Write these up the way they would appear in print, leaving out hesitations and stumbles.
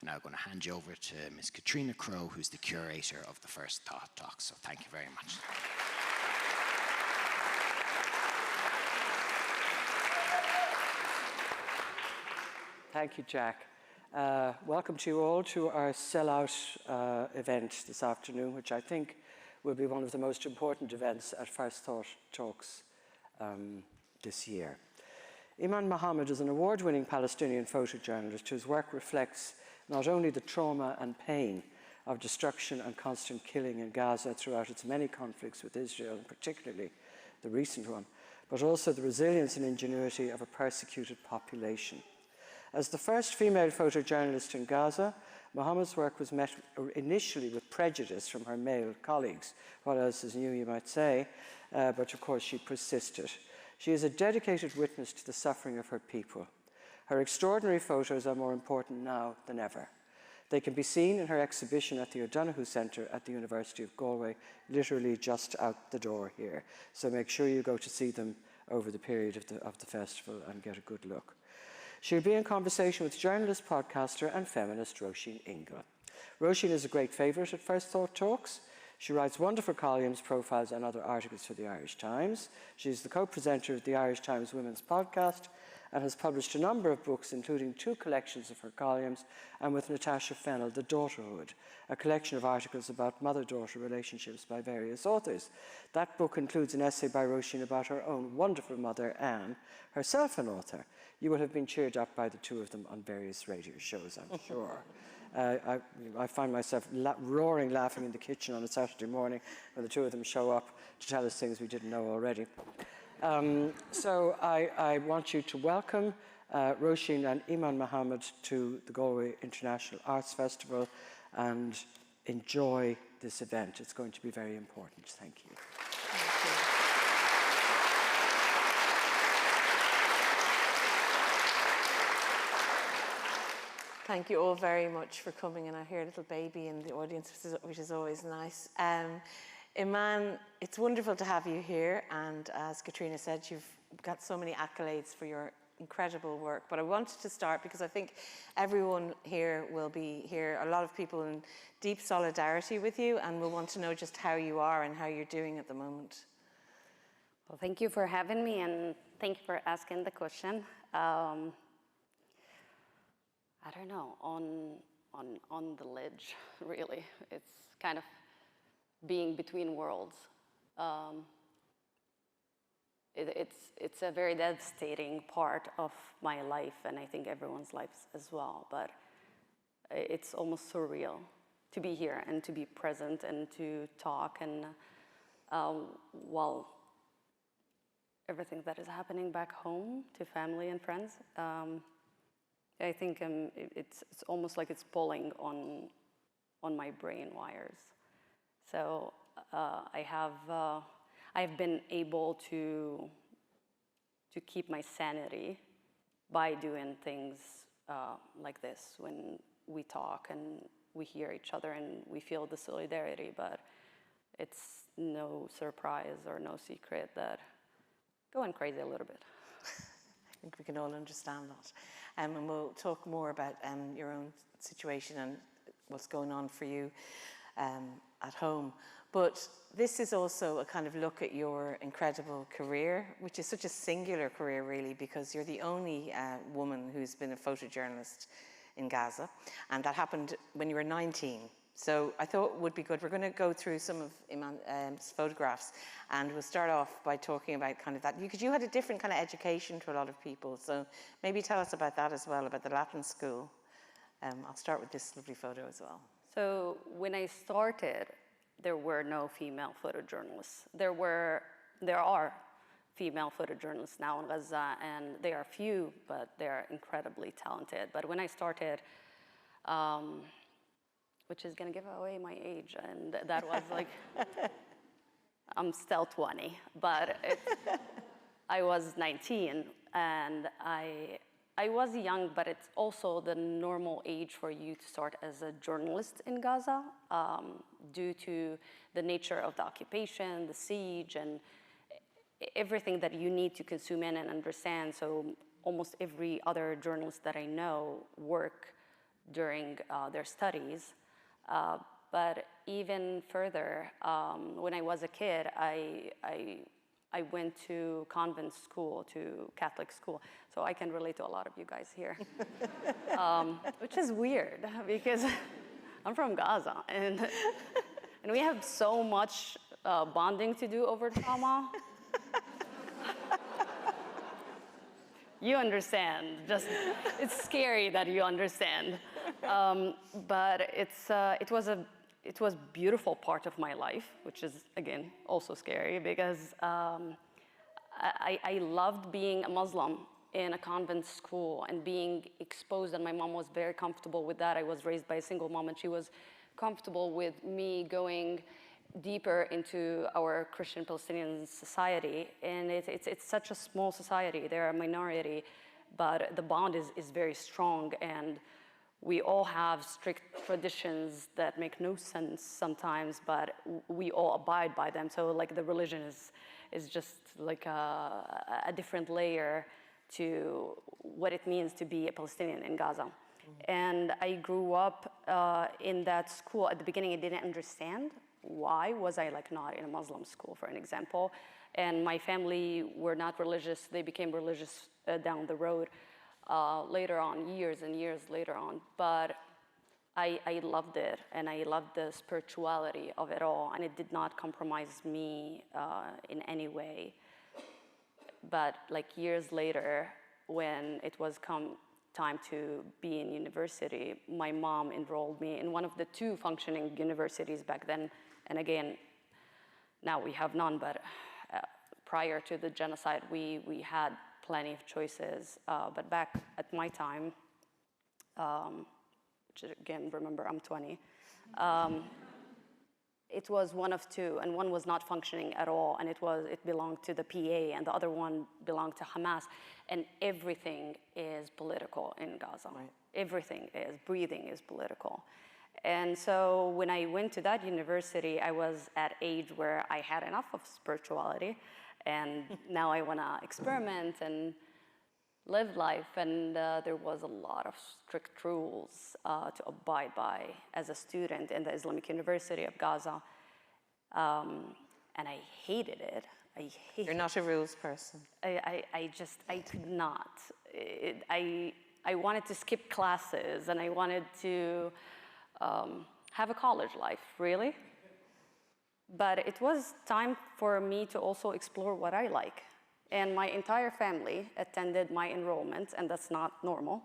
now going to hand you over to Ms. Katrina Crowe, who's the curator of the first Thought Talk. So thank you very much. Thank you, Jack. Welcome to you all to our sellout event this afternoon, which I think will be one of the most important events at First Thought Talks this year. Eman Mohammed is an award-winning Palestinian photojournalist whose work reflects not only the trauma and pain of destruction and constant killing in Gaza throughout its many conflicts with Israel, and particularly the recent one, but also the resilience and ingenuity of a persecuted population. As the first female photojournalist in Gaza, Mohammed's work was met initially with prejudice from her male colleagues. What else is new, you might say, but of course she persisted. She is a dedicated witness to the suffering of her people. Her extraordinary photos are more important now than ever. They can be seen in her exhibition at the O'Donoghue Centre at the University of Galway, literally just out the door here. So make sure you go to see them over the period of the festival and get a good look. She'll be in conversation with journalist, podcaster and feminist Róisín Ingle. Róisín is a great favourite at First Thought Talks. She writes wonderful columns, profiles and other articles for the Irish Times. She's the co-presenter of the Irish Times Women's Podcast and has published a number of books, including 2 collections of her columns, and with Natasha Fennell, The Daughterhood, a collection of articles about mother-daughter relationships by various authors. That book includes an essay by Róisín about her own wonderful mother, Anne, herself an author. You will have been cheered up by the two of them on various radio shows, I'm sure. I find myself roaring laughing in the kitchen on a Saturday morning when the two of them show up to tell us things we didn't know already. So I want you to welcome Róisín and Eman Mohammed to the Galway International Arts Festival and enjoy this event. It's going to be very important. Thank you. Thank you all very much for coming, and I hear a little baby in the audience, which is always nice. Eman, it's wonderful to have you here, and as Katrina said, you've got so many accolades for your incredible work. But I wanted to start because I think everyone here will be here, a lot of people in deep solidarity with you, and will want to know just how you are and how you're doing at the moment. Well, thank you for having me, and thank you for asking the question. I don't know, on the ledge, really. It's kind of being between worlds. It's a very devastating part of my life, and I think everyone's lives as well, but it's almost surreal to be here and to be present and to talk, and while everything that is happening back home to family and friends, I think it's almost like it's pulling on my brain wires. So I've been able to keep my sanity by doing things like this, when we talk and we hear each other and we feel the solidarity. But it's no surprise or no secret that going crazy a little bit. I think we can all understand that. And we'll talk more about your own situation and what's going on for you at home. But this is also a kind of look at your incredible career, which is such a singular career, really, because you're the only woman who's been a photojournalist in Gaza. And that happened when you were 19. So I thought it would be good. We're going to go through some of Eman's photographs, and we'll start off by talking about kind of that, because you had a different kind of education to a lot of people. So maybe tell us about that as well, about the Latin school. I'll start with this lovely photo as well. So when I started, there were no female photojournalists. There are female photojournalists now in Gaza, and they are few, but they're incredibly talented. But when I started, which is gonna give away my age, and that was like, I'm still 20, but I was 19, and I was young, but it's also the normal age for you to start as a journalist in Gaza, due to the nature of the occupation, the siege, and everything that you need to consume in and understand. So almost every other journalist that I know work during their studies. But even further, when I was a kid, I went to convent school, to Catholic school, so I can relate to a lot of you guys here, which is weird because I'm from Gaza, and we have so much bonding to do over trauma. You understand. Just, it's scary that you understand, but it was a beautiful part of my life, which is, again, also scary because I loved being a Muslim in a convent school and being exposed, and my mom was very comfortable with that. I was raised by a single mom, and she was comfortable with me going deeper into our Christian Palestinian society. And it's such a small society. They're a minority, but the bond is very strong, and we all have strict traditions that make no sense sometimes, but we all abide by them. So like the religion is just like a different layer to what it means to be a Palestinian in Gaza. And I grew up in that school. At the beginning, I didn't understand why was I like not in a Muslim school, for an example. And my family were not religious. They became religious down the road later on, years and years later on. But I loved it, and I loved the spirituality of it all, and it did not compromise me in any way. But like years later, when it was time to be in university, my mom enrolled me in one of the 2 functioning universities back then. And again, now we have none, but prior to the genocide, we had plenty of choices. But back at my time, which again, remember, I'm 20, it was one of 2, and one was not functioning at all, and it belonged to the PA, and the other one belonged to Hamas, and everything is political in Gaza. Right. Everything is, breathing is political. And so when I went to that university, I was at age where I had enough of spirituality, and now I want to experiment and live life, and there was a lot of strict rules to abide by as a student in the Islamic University of Gaza, and I hated it. You're not a rules person. I could not. I wanted to skip classes, and I wanted to have a college life, really. But it was time for me to also explore what I like. And my entire family attended my enrollment, and that's not normal.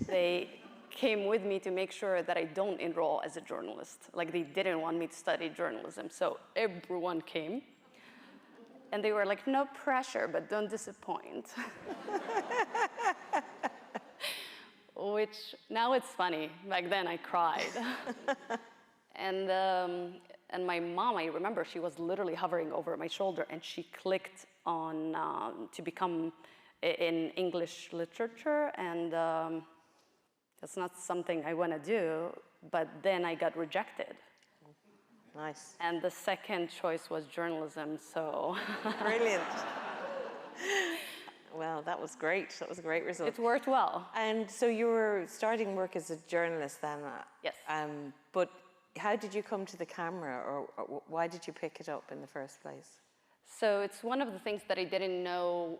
They came with me to make sure that I don't enroll as a journalist. Like, they didn't want me to study journalism, so everyone came. And they were like, no pressure, but don't disappoint. Which, now it's funny. Back then, I cried. And my mom, I remember, she was literally hovering over my shoulder, and she clicked on to become in English literature, and that's not something I want to do, but then I got rejected. Nice. And the second choice was journalism, so. Brilliant. Well, that was great. That was a great result. It worked well. And so you were starting work as a journalist then? Yes. But how did you come to the camera, or why did you pick it up in the first place? So it's one of the things that I didn't know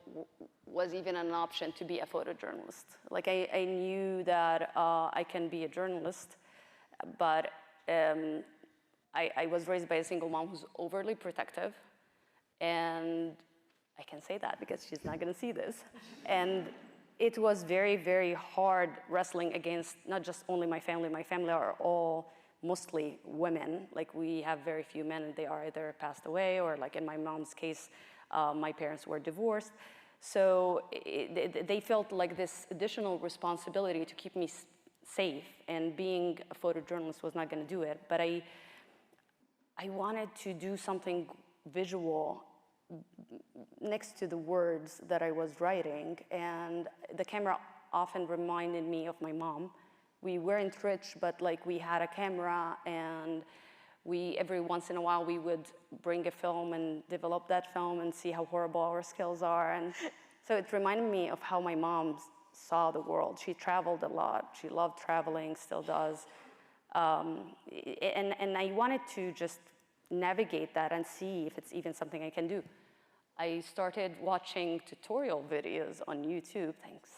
was even an option, to be a photojournalist. Like, I knew that I can be a journalist, but I was raised by a single mom who's overly protective, and I can say that because she's not going to see this. And it was very, very hard wrestling against not just only my family. My family are all mostly women. Like, we have very few men, and they are either passed away, or like in my mom's case, my parents were divorced. So they felt like this additional responsibility to keep me safe, and being a photojournalist was not going to do it. But I wanted to do something visual next to the words that I was writing, and the camera often reminded me of my mom. We weren't rich, but like, we had a camera, and every once in a while we would bring a film and develop that film and see how horrible our skills are. And so it reminded me of how my mom saw the world. She traveled a lot. She loved traveling, still does. And I wanted to just navigate that and see if it's even something I can do. I started watching tutorial videos on YouTube, thanks.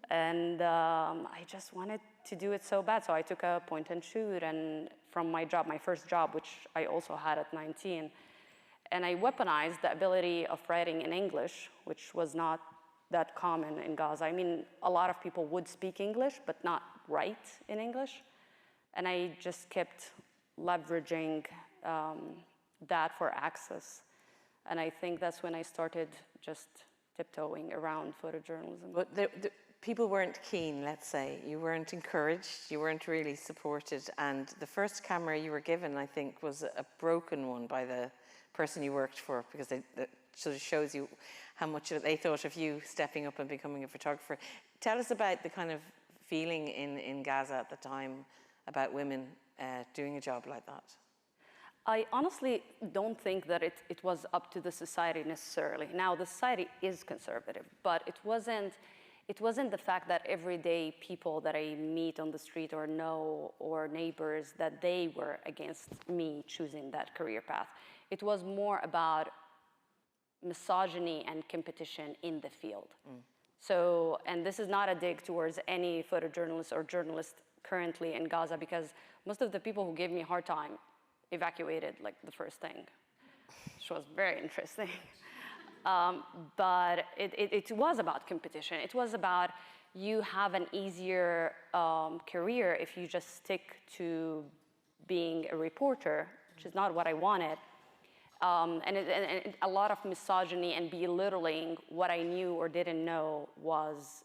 And I just wanted to do it so bad. So I took a point and shoot, and from my job, my first job, which I also had at 19, and I weaponized the ability of writing in English, which was not that common in Gaza. I mean, a lot of people would speak English, but not write in English. And I just kept leveraging that for access. And I think that's when I started just tiptoeing around photojournalism. But people weren't keen, let's say. You weren't encouraged, you weren't really supported. And the first camera you were given, I think, was a broken one by the person you worked for, because it sort of shows you how much they thought of you stepping up and becoming a photographer. Tell us about the kind of feeling in Gaza at the time about women doing a job like that. I honestly don't think that it was up to the society necessarily. Now, the society is conservative, but it wasn't the fact that everyday people that I meet on the street or know, or neighbors, that they were against me choosing that career path. It was more about misogyny and competition in the field. So, and this is not a dig towards any photojournalist or journalist currently in Gaza, because most of the people who gave me a hard time evacuated like the first thing, which was very interesting. But it was about competition. It was about you have an easier career if you just stick to being a reporter, which is not what I wanted. And a lot of misogyny and belittling what I knew or didn't know was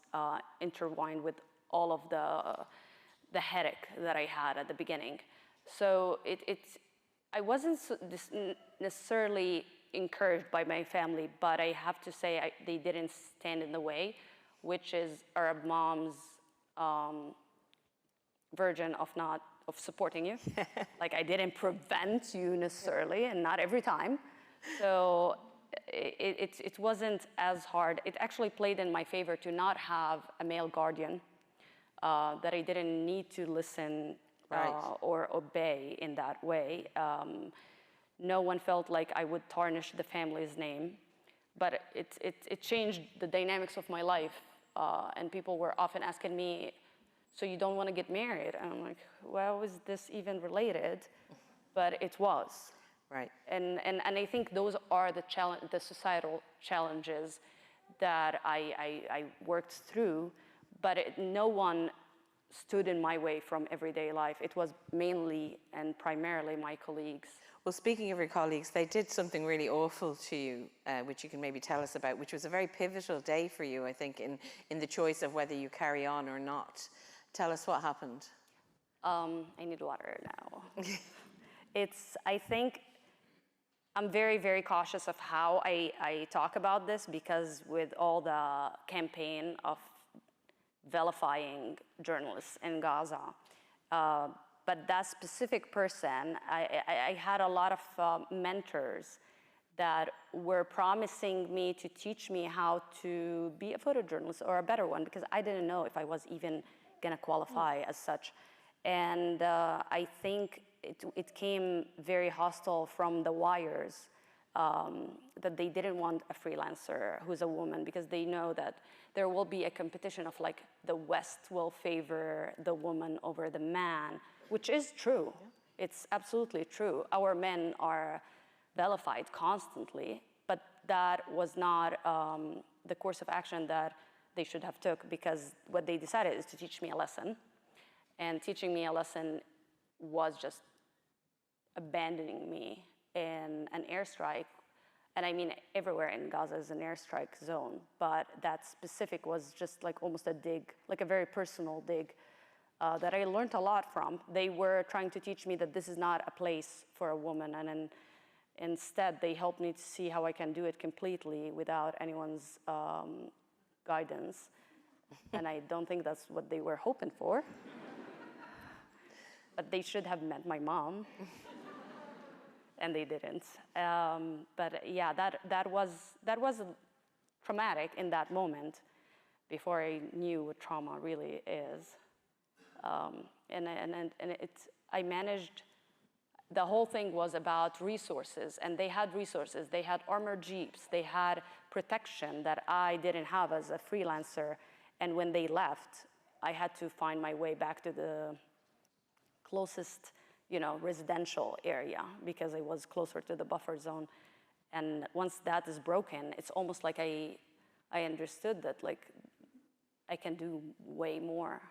intertwined with all of the headache that I had at the beginning. So I wasn't necessarily encouraged by my family, but I have to say they didn't stand in the way, which is Arab mom's version of supporting you. Like, I didn't prevent you necessarily, and not every time. So it wasn't as hard. It actually played in my favor to not have a male guardian, that I didn't need to listen or obey in that way. No one felt like I would tarnish the family's name, but it changed the dynamics of my life. And people were often asking me, so you don't want to get married? And I'm like, well, is this even related? But it was. Right. And I think those are the societal challenges that I worked through, but no one stood in my way from everyday life. It was mainly and primarily my colleagues. Well, speaking of your colleagues, they did something really awful to you, which you can maybe tell us about, which was a very pivotal day for you, I think, in the choice of whether you carry on or not. Tell us what happened. I need water now. I think I'm very, very cautious of how I talk about this, because with all the campaign of vilifying journalists in Gaza, but that specific person, I had a lot of mentors that were promising me to teach me how to be a photojournalist, or a better one, because I didn't know if I was even going to qualify as such. And I think it came very hostile from the wires, that they didn't want a freelancer who's a woman, because they know that there will be a competition of, like, the West will favor the woman over the man, which is true. Yeah. It's absolutely true. Our men are vilified constantly, but that was not the course of action that they should have took, because what they decided is to teach me a lesson. And teaching me a lesson was just abandoning me in an airstrike. And I mean, everywhere in Gaza is an airstrike zone, but that specific was just like almost a dig, like a very personal dig, that I learned a lot from. They were trying to teach me that this is not a place for a woman, and instead they helped me to see how I can do it completely without anyone's guidance. And I don't think that's what they were hoping for. But they should have met my mom. And they didn't. But yeah, that was traumatic in that moment. before I knew what trauma really is. I managed, the whole thing was about resources, and they had resources. They had armored jeeps, they had protection that I didn't have as a freelancer. And when they left, I had to find my way back to the closest, residential area because I was closer to the buffer zone. And once that is broken, it's almost like I understood that like I can do way more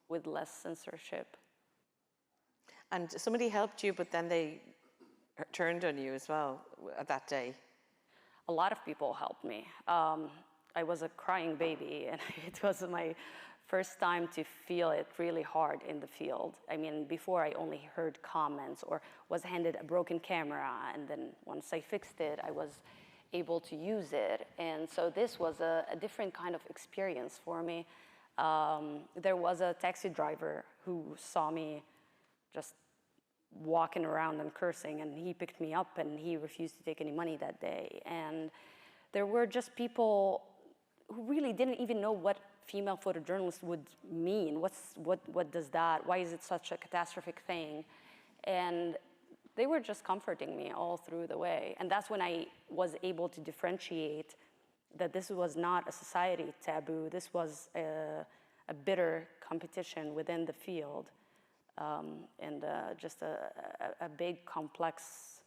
with less censorship. And somebody helped you, but then they turned on you as well that day. A lot of people helped me. I was a crying baby, and it was my first time to feel it really hard in the field. I mean, before I only heard comments or was handed a broken camera, and then once I fixed it, I was able to use it. And so this was a different kind of experience for me. There was a taxi driver who saw me just walking around and cursing, and he picked me up, and he refused to take any money that day. And there were just people who really didn't even know what female photojournalist would mean. What does that, why is it such a catastrophic thing? And they were just comforting me all through the way. And that's when I was able to differentiate that this was not a society taboo. This was a bitter competition within the field, and just a big, complex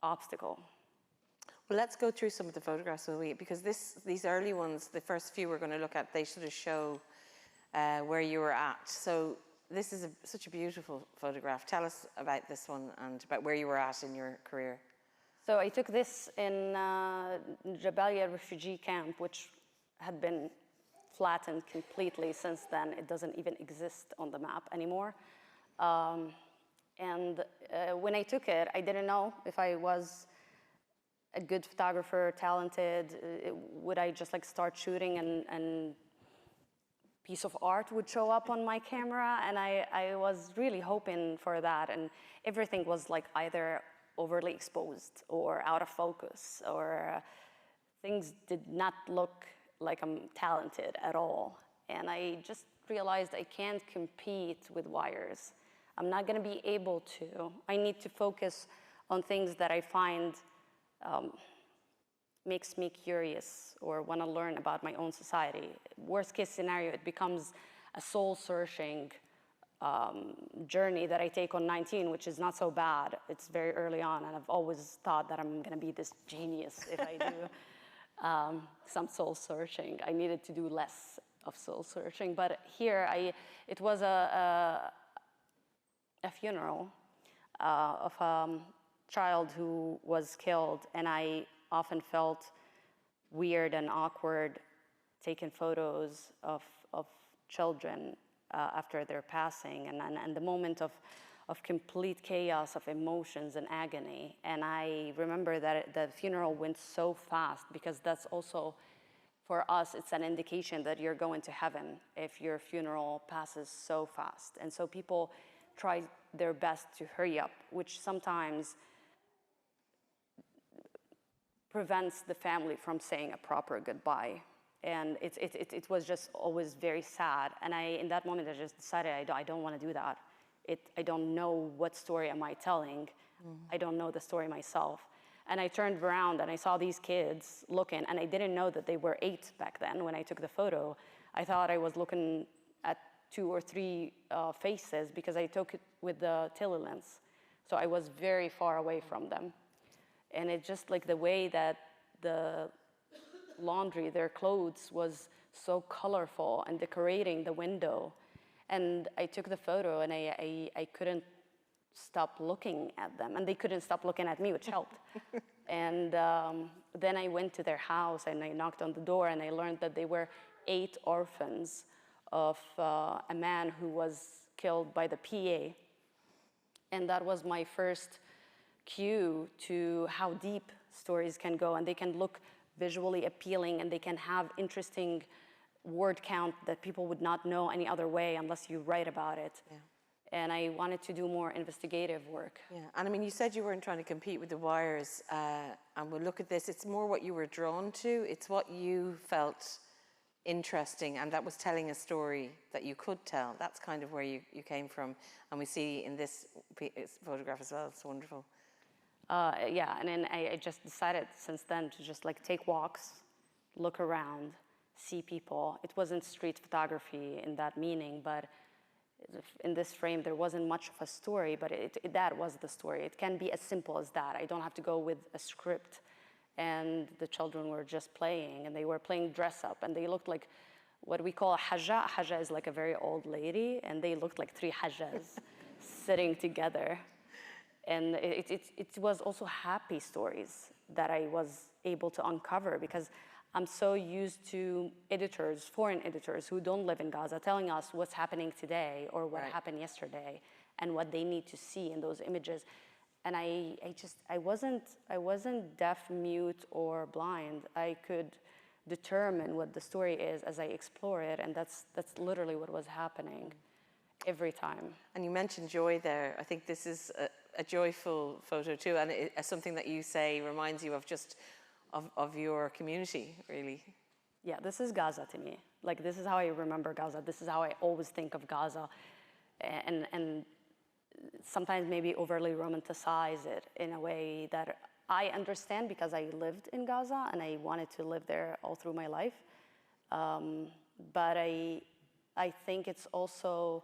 obstacle. Well, let's go through some of the photographs, will we? Because these early ones, the first few we're going to look at, they sort of show where you were at. So this is such a beautiful photograph. Tell us about this one and about where you were at in your career. So I took this in Jabalia refugee camp, which had been flattened completely since then. It doesn't even exist on the map anymore. When I took it, I didn't know if I was a good photographer, talented. Would I just like start shooting and piece of art would show up on my camera? And I was really hoping for that. And everything was like either overly exposed or out of focus, or things did not look like I'm talented at all. And I just realized I can't compete with wires. I'm not gonna be able to. I need to focus on things that I find makes me curious or wanna learn about my own society. Worst case scenario, it becomes a soul-searching journey that I take on 19, which is not so bad. It's very early on, and I've always thought that I'm gonna be this genius if I do some soul searching. I needed to do less of soul searching, but here it was a funeral of a child who was killed, and I often felt weird and awkward taking photos of children after their passing, and the moment of complete chaos of emotions and agony. And I remember that the funeral went so fast, because that's also, for us, it's an indication that you're going to heaven if your funeral passes so fast. And so people try their best to hurry up, which sometimes prevents the family from saying a proper goodbye. And it was just always very sad. And in that moment, I just decided I don't want to do that. I don't know what story am I telling. I don't know the story myself. And I turned around and I saw these kids looking, and I didn't know that they were 8 back then when I took the photo. I thought I was looking at 2 or 3 faces, because I took it with the tele lens. So I was very far away from them. And it just like the way that the laundry, their clothes, was so colorful and decorating the window. And I took the photo, and I couldn't stop looking at them, and they couldn't stop looking at me, which helped. And then I went to their house, and I knocked on the door, and I learned that they were 8 orphans of a man who was killed by the PA. And that was my first cue to how deep stories can go, and they can look visually appealing, and they can have interesting word count that people would not know any other way unless you write about it. Yeah. And I wanted to do more investigative work. Yeah, and I mean, you said you weren't trying to compete with the wires, and we'll look at this. It's more what you were drawn to. It's what you felt interesting, and that was telling a story that you could tell. That's kind of where you came from, and we see in this photograph as well. It's wonderful. Yeah, and then I just decided since then to just like take walks, look around, see people. It wasn't street photography in that meaning, but in this frame there wasn't much of a story, but that was the story. It can be as simple as that. I don't have to go with a script. And the children were just playing, and they were playing dress up, and they looked like what we call a hajja. A hajja is like a very old lady, and they looked like three hajjas sitting together. And it was also happy stories that I was able to uncover, because I'm so used to editors, foreign editors who don't live in Gaza, telling us what's happening today or what happened yesterday and what they need to see in those images. And I wasn't deaf, mute, or blind. I could determine what the story is as I explore it, and that's literally what was happening every time. And you mentioned joy there. I think this is a joyful photo too, and something that you say reminds you of just of your community, really. Yeah, this is Gaza to me. Like, this is how I remember Gaza. This is how I always think of Gaza, and sometimes maybe overly romanticize it in a way that I understand because I lived in Gaza and I wanted to live there all through my life. But I think it's also,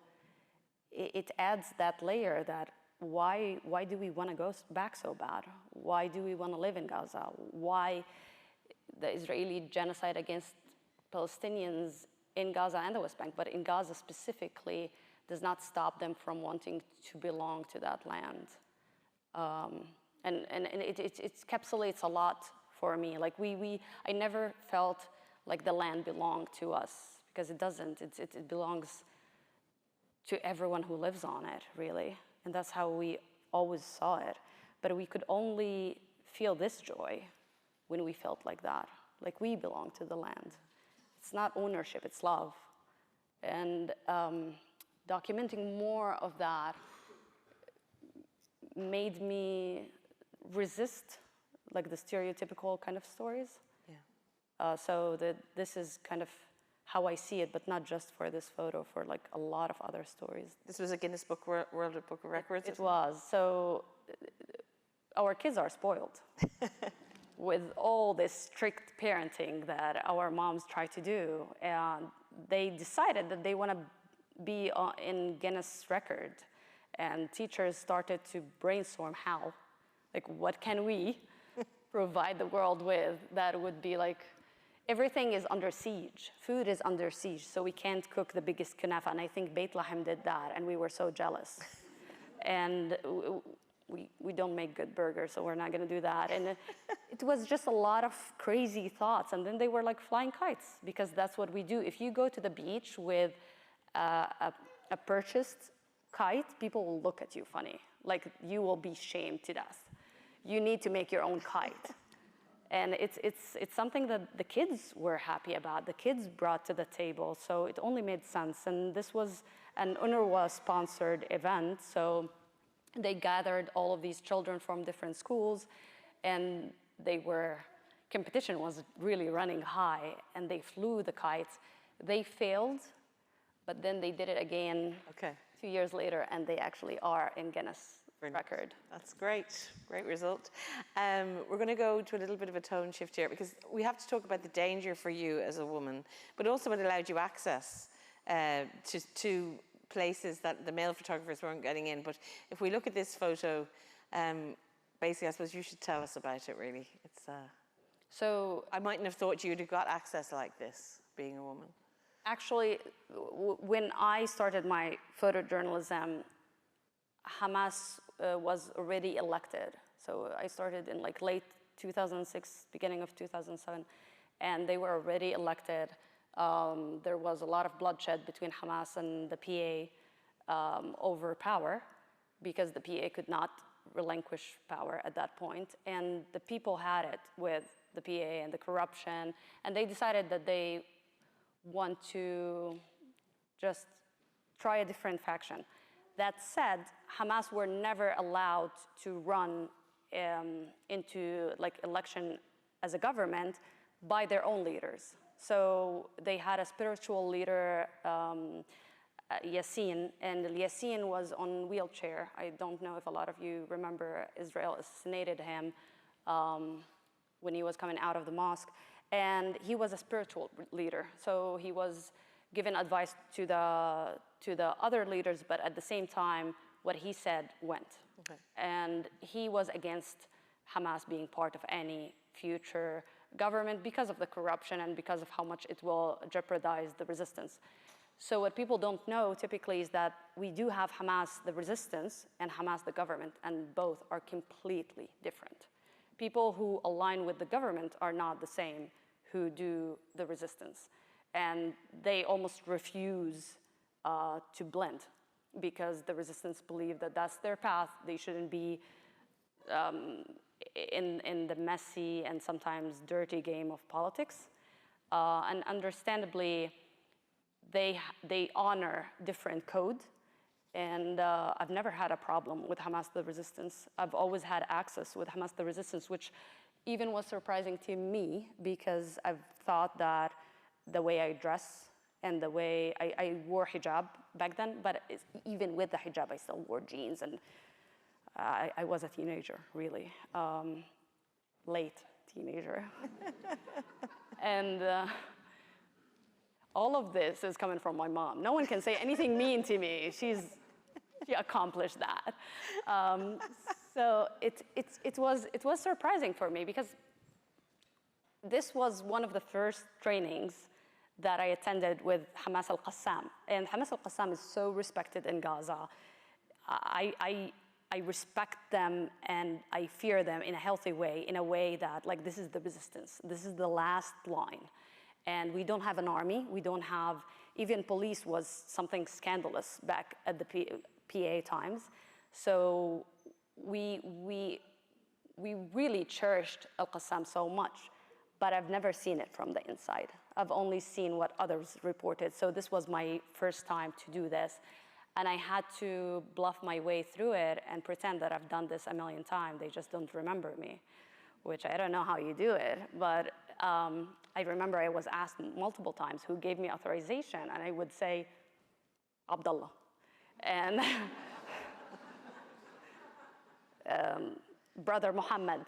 it adds that layer that why do we want to go back so bad? Why do we want to live in Gaza? Why the Israeli genocide against Palestinians in Gaza and the West Bank, but in Gaza specifically, does not stop them from wanting to belong to that land. And it encapsulates a lot for me. Like I never felt like the land belonged to us, because it doesn't. It belongs to everyone who lives on it, really. And that's how we always saw it. But we could only feel this joy when we felt like that, like we belong to the land. It's not ownership, it's love. And documenting more of that made me resist like the stereotypical kind of stories. Yeah. So this is kind of how I see it, but not just for this photo, for like a lot of other stories. This was a Guinness World Book of Records? It was. So our kids are spoiled with all this strict parenting that our moms try to do. And they decided that they want to be in Guinness record, and teachers started to brainstorm how, like, what can we provide the world with that would be like, everything is under siege, food is under siege, so we can't cook the biggest kunafa, and I think Beit Lahem did that, and we were so jealous. And we don't make good burgers, so we're not gonna do that. And it was just a lot of crazy thoughts, and then they were like flying kites, because that's what we do. If you go to the beach with a purchased kite, people will look at you funny. Like, you will be shamed to death. You need to make your own kite. And it's something that the kids were happy about. The kids brought to the table, so it only made sense. And this was an UNRWA-sponsored event, so they gathered all of these children from different schools, and competition was really running high, and they flew the kites. They failed, but then they did it again 2 years later, and they actually are in Guinness record. That's great. Great result. We're going to go to a little bit of a tone shift here, because we have to talk about the danger for you as a woman, but also it allowed you access to places that the male photographers weren't getting in. But if we look at this photo, basically, I suppose you should tell us about it, really. So I mightn't have thought you'd have got access like this, being a woman. Actually, when I started my photojournalism, Hamas was already elected. So I started in like late 2006, beginning of 2007, and they were already elected. There was a lot of bloodshed between Hamas and the PA over power, because the PA could not relinquish power at that point. And the people had it with the PA and the corruption, and they decided that they want to just try a different faction. That said, Hamas were never allowed to run into like election as a government by their own leaders. So they had a spiritual leader, Yasin, and Yasin was on wheelchair. I don't know if a lot of you remember Israel assassinated him when he was coming out of the mosque. And he was a spiritual leader. So he was given advice to the other leaders, but at the same time, what he said went. Okay. And he was against Hamas being part of any future government because of the corruption and because of how much it will jeopardize the resistance. So what people don't know typically is that we do have Hamas, the resistance, and Hamas, the government, and both are completely different. People who align with the government are not the same who do the resistance. And they almost refuse to blend because the resistance believe that that's their path. They shouldn't be in the messy and sometimes dirty game of politics. And understandably, they honor different code. And I've never had a problem with Hamas the resistance. I've always had access with Hamas the resistance, which even was surprising to me because I've thought that the way I dress and the way I wore hijab back then, but even with the hijab, I still wore jeans, and I was a teenager, really, late teenager. And all of this is coming from my mom. No one can say anything mean to me. She accomplished that. So it was surprising for me because this was one of the first trainings that I attended with Hamas al-Qassam. And Hamas al-Qassam is so respected in Gaza. I respect them and I fear them in a healthy way, in a way that, like, this is the resistance. This is the last line. And we don't have an army. We don't have, even police was something scandalous back at the PA times. So we really cherished al-Qassam so much, but I've never seen it from the inside. I've only seen what others reported. So this was my first time to do this. And I had to bluff my way through it and pretend that I've done this a million times. They just don't remember me, which I don't know how you do it. But I remember I was asked multiple times who gave me authorization, and I would say, Abdullah. And Brother Mohammed.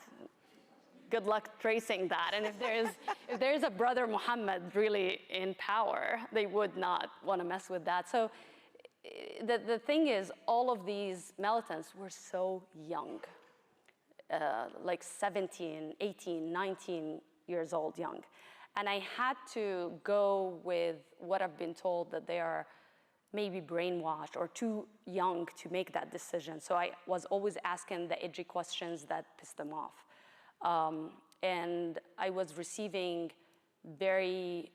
Good luck tracing that. And if there's a Brother Mohammed really in power, they would not want to mess with that. So the thing is, all of these militants were so young, like 17, 18, 19 years old young. And I had to go with what I've been told, that they are maybe brainwashed or too young to make that decision. So I was always asking the edgy questions that pissed them off. And I was receiving very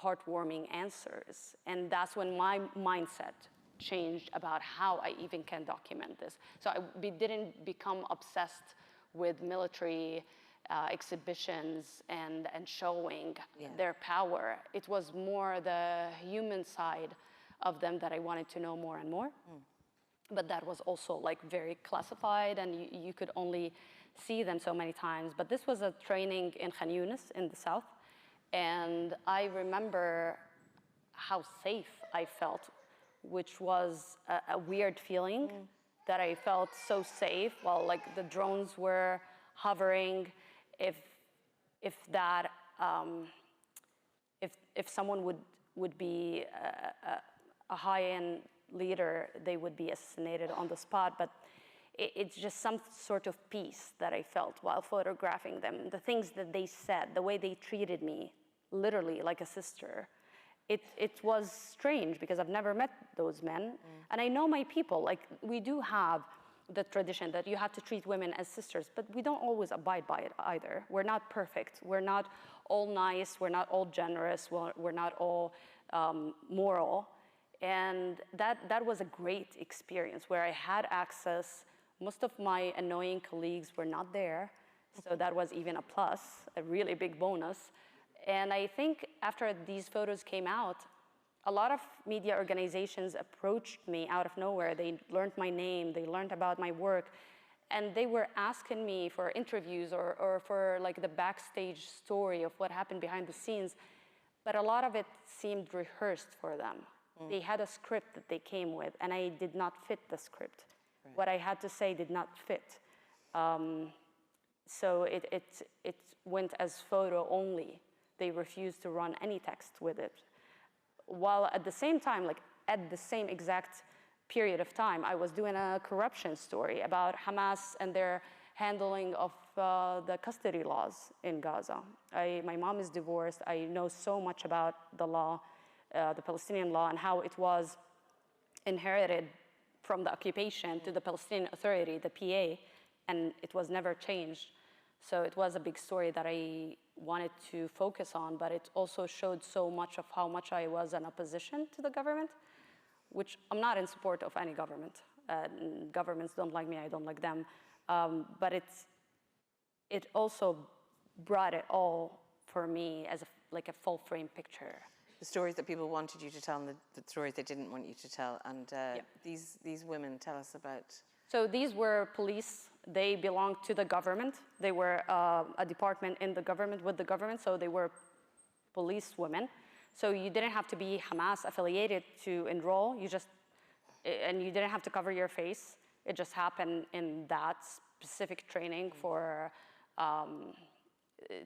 heartwarming answers. And that's when my mindset changed about how I even can document this. So I didn't become obsessed with military exhibitions and showing their power. It was more the human side of them that I wanted to know more and more. But that was also like very classified, and you could only see them so many times. But this was a training in Khan Yunis in the south. And I remember how safe I felt, which was a weird feeling that I felt so safe while like the drones were hovering. If someone would be a high-end leader, they would be assassinated on the spot. But it's just some sort of peace that I felt while photographing them. The things that they said, the way they treated me, literally like a sister. It was strange because I've never met those men. And I know my people. Like, we do have the tradition that you have to treat women as sisters, but we don't always abide by it either. We're not perfect. We're not all nice. We're not all generous. We're not all moral. And that was a great experience where I had access. Most of my annoying colleagues were not there, so that was even a plus, a really big bonus. And I think after these photos came out, a lot of media organizations approached me out of nowhere. They learned my name, they learned about my work, and they were asking me for interviews or for like the backstage story of what happened behind the scenes. but a lot of it seemed rehearsed for them. They had a script that they came with, and I did not fit the script. Right. What I had to say did not fit. So it went as photo only. They refused to run any text with it. While at the same time, like at the same exact period of time, I was doing a corruption story about Hamas and their handling of the custody laws in Gaza. My mom is divorced. I know so much about the law, the Palestinian law, and how it was inherited from the occupation to the Palestinian Authority, the PA, and it was never changed. So it was a big story that I wanted to focus on, but it also showed so much of how much I was in opposition to the government, which I'm not in support of any government. Governments don't like me, I don't like them. But it also brought it all for me as like a full frame picture. The stories that people wanted you to tell and the stories they didn't want you to tell. And these women, tell us about. So these were police. They belonged to the government. They were a department in the government, with the government, so they were police women. So you didn't have to be Hamas affiliated to enroll. And you didn't have to cover your face. It just happened in that specific training for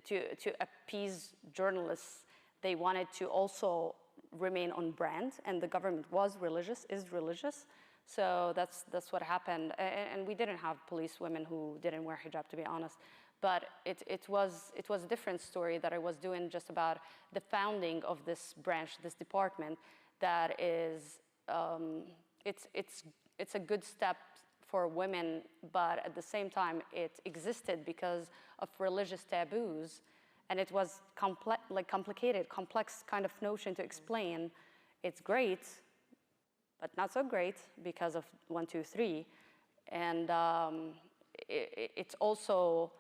to appease journalists. They wanted to also remain on brand, and the government is religious. So that's what happened. And we didn't have police women who didn't wear hijab, to be honest. But it was a different story that I was doing, just about the founding of this branch, this department, that is, it's a good step for women, but at the same time, it existed because of religious taboos. And it was complicated, complex kind of notion to explain. It's great, but not so great because of 1, 2, 3. And it's also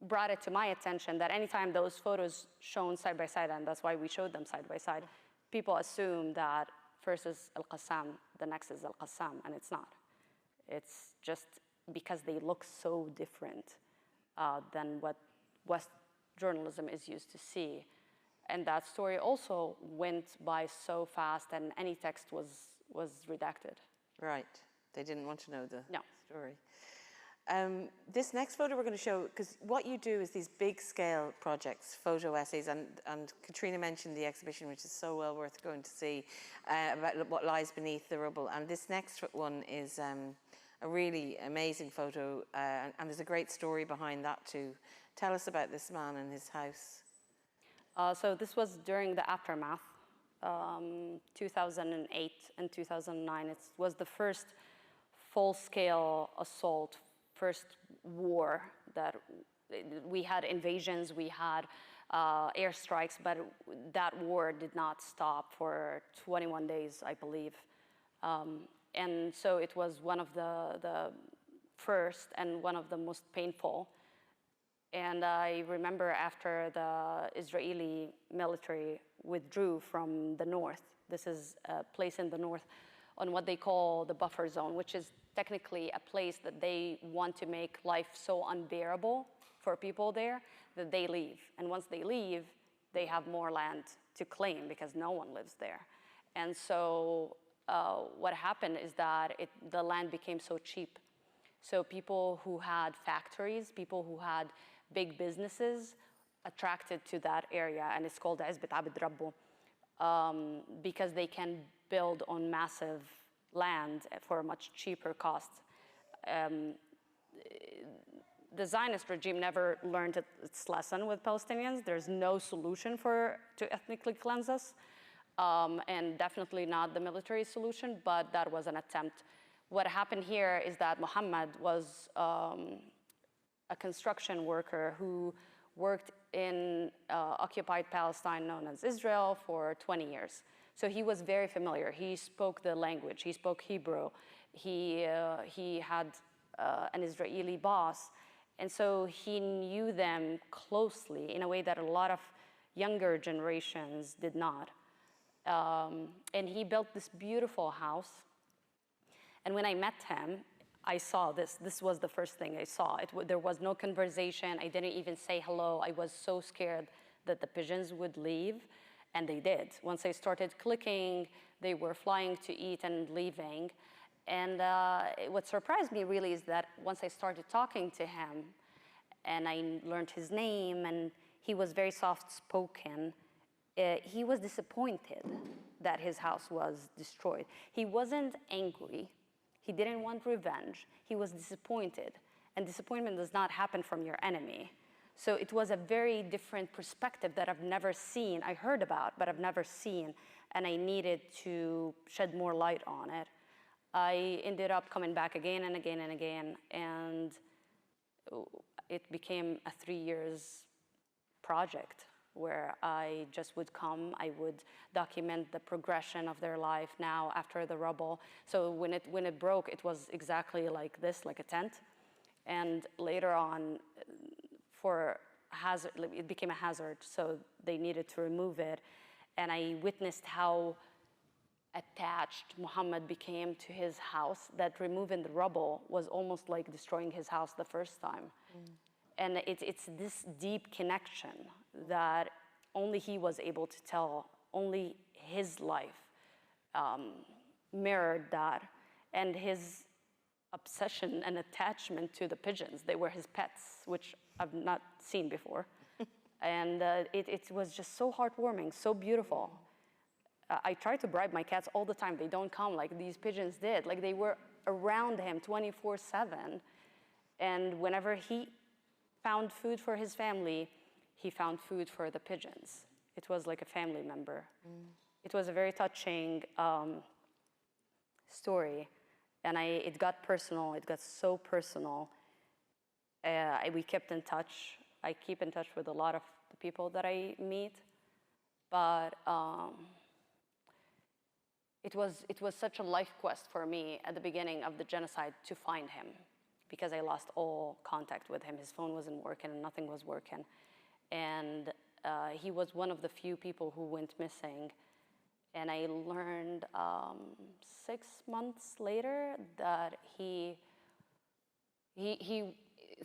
brought it to my attention that anytime those photos shown side by side, and that's why we showed them side by side, people assume that first is Al-Qassam, the next is Al-Qassam, and it's not. It's just because they look so different than what West journalism is used to see. And that story also went by so fast, and any text was redacted. Right. They didn't want to know the story. This next photo we're going to show, because what you do is these big scale projects, photo essays, and Katrina mentioned the exhibition, which is so well worth going to see, about what lies beneath the rubble. And this next one is a really amazing photo, and there's a great story behind that too. Tell us about this man and his house. So this was during the aftermath, 2008 and 2009. It was the first full-scale assault, first war that we had invasions, we had airstrikes, but that war did not stop for 21 days, I believe. And so it was one of the first and one of the most painful. And I remember after the Israeli military withdrew from the north, this is a place in the north on what they call the buffer zone, which is technically a place that they want to make life so unbearable for people there that they leave. And once they leave, they have more land to claim because no one lives there. And so what happened is that the land became so cheap. So people who had factories, people who had big businesses attracted to that area, and it's called Azbet Abd Rabbu, because they can build on massive land for a much cheaper cost. The Zionist regime never learned its lesson with Palestinians. There's no solution to ethnically cleanse us, and definitely not the military solution, but that was an attempt. What happened here is that Mohammed was a construction worker who worked in occupied Palestine, known as Israel, for 20 years. So he was very familiar. He spoke the language. He spoke Hebrew. He had an Israeli boss. And so he knew them closely in a way that a lot of younger generations did not. And he built this beautiful house. And when I met him, I saw this. This was the first thing I saw. There was no conversation. I didn't even say hello. I was so scared that the pigeons would leave. And they did. Once I started clicking, they were flying to eat and leaving. And what surprised me really is that once I started talking to him and I learned his name and he was very soft-spoken, he was disappointed that his house was destroyed. He wasn't angry. He didn't want revenge. He was disappointed. And disappointment does not happen from your enemy. So it was a very different perspective that I've never seen. I heard about, but I've never seen. And I needed to shed more light on it. I ended up coming back again and again and again. And it became a 3 years project where I just would come, I would document the progression of their life now after the rubble. So when it broke, it was exactly like this, like a tent. And later on, for hazard, it became a hazard, so they needed to remove it. And I witnessed how attached Mohammed became to his house, that removing the rubble was almost like destroying his house the first time. And it's this deep connection that only he was able to tell, only his life mirrored that. And his obsession and attachment to the pigeons, they were his pets, which I've not seen before. And it was just so heartwarming, so beautiful. I try to bribe my cats all the time. They don't come like these pigeons did. Like they were around him 24/7. And whenever he found food for his family, he found food for the pigeons. It was like a family member. It was a very touching story. And it got personal. It got so personal. We kept in touch. I keep in touch with a lot of the people that I meet. But it was such a life quest for me at the beginning of the genocide to find him, because I lost all contact with him. His phone wasn't working and nothing was working. And he was one of the few people who went missing. And I learned 6 months later that he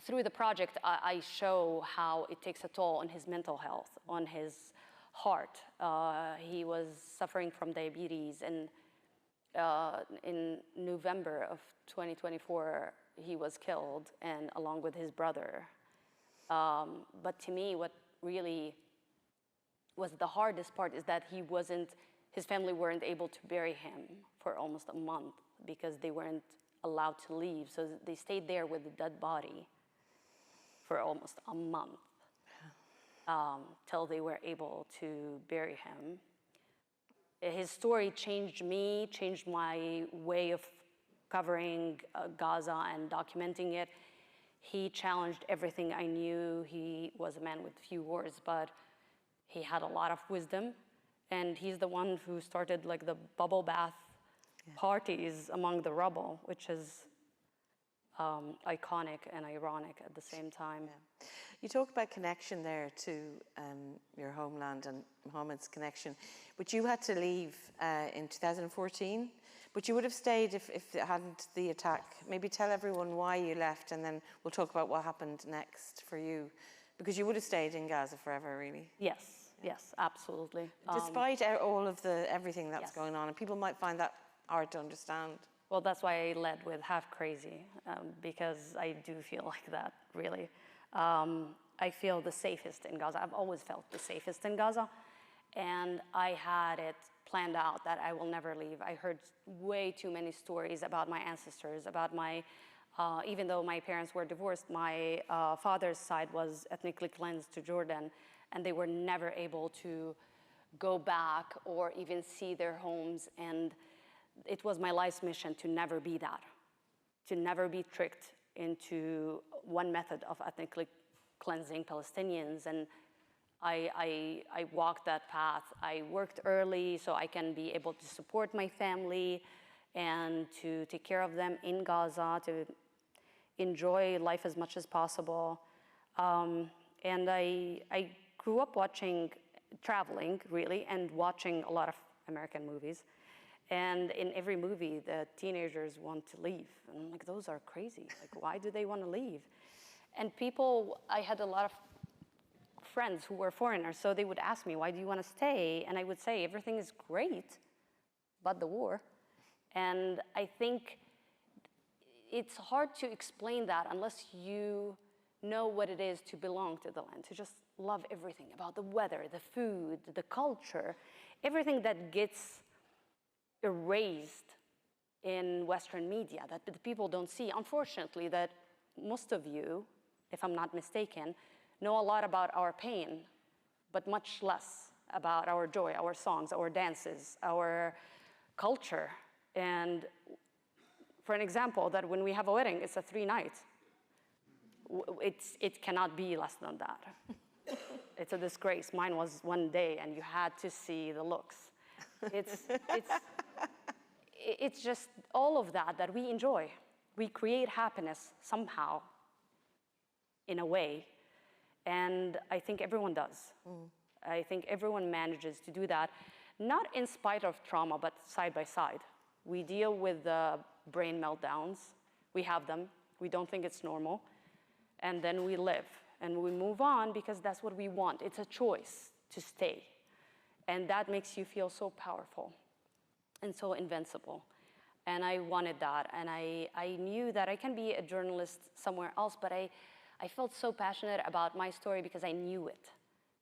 through the project, I show how it takes a toll on his mental health, on his heart. He was suffering from diabetes, and in November of 2024, he was killed, and along with his brother. But to me, what really was the hardest part is that his family weren't able to bury him for almost a month because they weren't allowed to leave. So they stayed there with the dead body for almost a month till they were able to bury him. His story changed me, changed my way of covering Gaza and documenting it. He challenged everything I knew. He was a man with few words, but he had a lot of wisdom. And he's the one who started like the bubble bath parties among the rubble, which is iconic and ironic at the same time. Yeah. You talk about connection there to your homeland and Mohammed's connection, but you had to leave in 2014, but you would have stayed if it hadn't the attack. Maybe tell everyone why you left, and then we'll talk about what happened next for you, because you would have stayed in Gaza forever, really. Yes. Yes, absolutely. Despite all of everything that's going on, and people might find that hard to understand. Well, that's why I led with half crazy, because I do feel like that, really. I feel the safest in Gaza. I've always felt the safest in Gaza, and I had it planned out that I will never leave. I heard way too many stories about my ancestors, about my, even though my parents were divorced, my father's side was ethnically cleansed to Jordan, and they were never able to go back or even see their homes. And it was my life's mission to never be that, to never be tricked into one method of ethnically cleansing Palestinians. And I walked that path. I worked early so I can be able to support my family and to take care of them in Gaza, to enjoy life as much as possible. And I grew up traveling really, and watching a lot of American movies. And in every movie, the teenagers want to leave. And I'm like, those are crazy. Like, why do they want to leave? And I had a lot of friends who were foreigners, so they would ask me, why do you want to stay? And I would say, everything is great, but the war. And I think it's hard to explain that unless you know what it is to belong to the land, to just love everything about the weather, the food, the culture, everything that gets erased in Western media that the people don't see. Unfortunately, that most of you, if I'm not mistaken, know a lot about our pain, but much less about our joy, our songs, our dances, our culture. And for an example, that when we have a wedding, it's a 3-night. It cannot be less than that. It's a disgrace. Mine was 1 day, and you had to see the looks. It's just all of that we enjoy. We create happiness somehow, in a way, and I think everyone does. I think everyone manages to do that, not in spite of trauma, but side by side. We deal with the brain meltdowns. We have them. We don't think it's normal. And then we live, and we move on because that's what we want. It's a choice to stay. And that makes you feel so powerful and so invincible. And I wanted that. And I knew that I can be a journalist somewhere else, but I felt so passionate about my story because I knew it.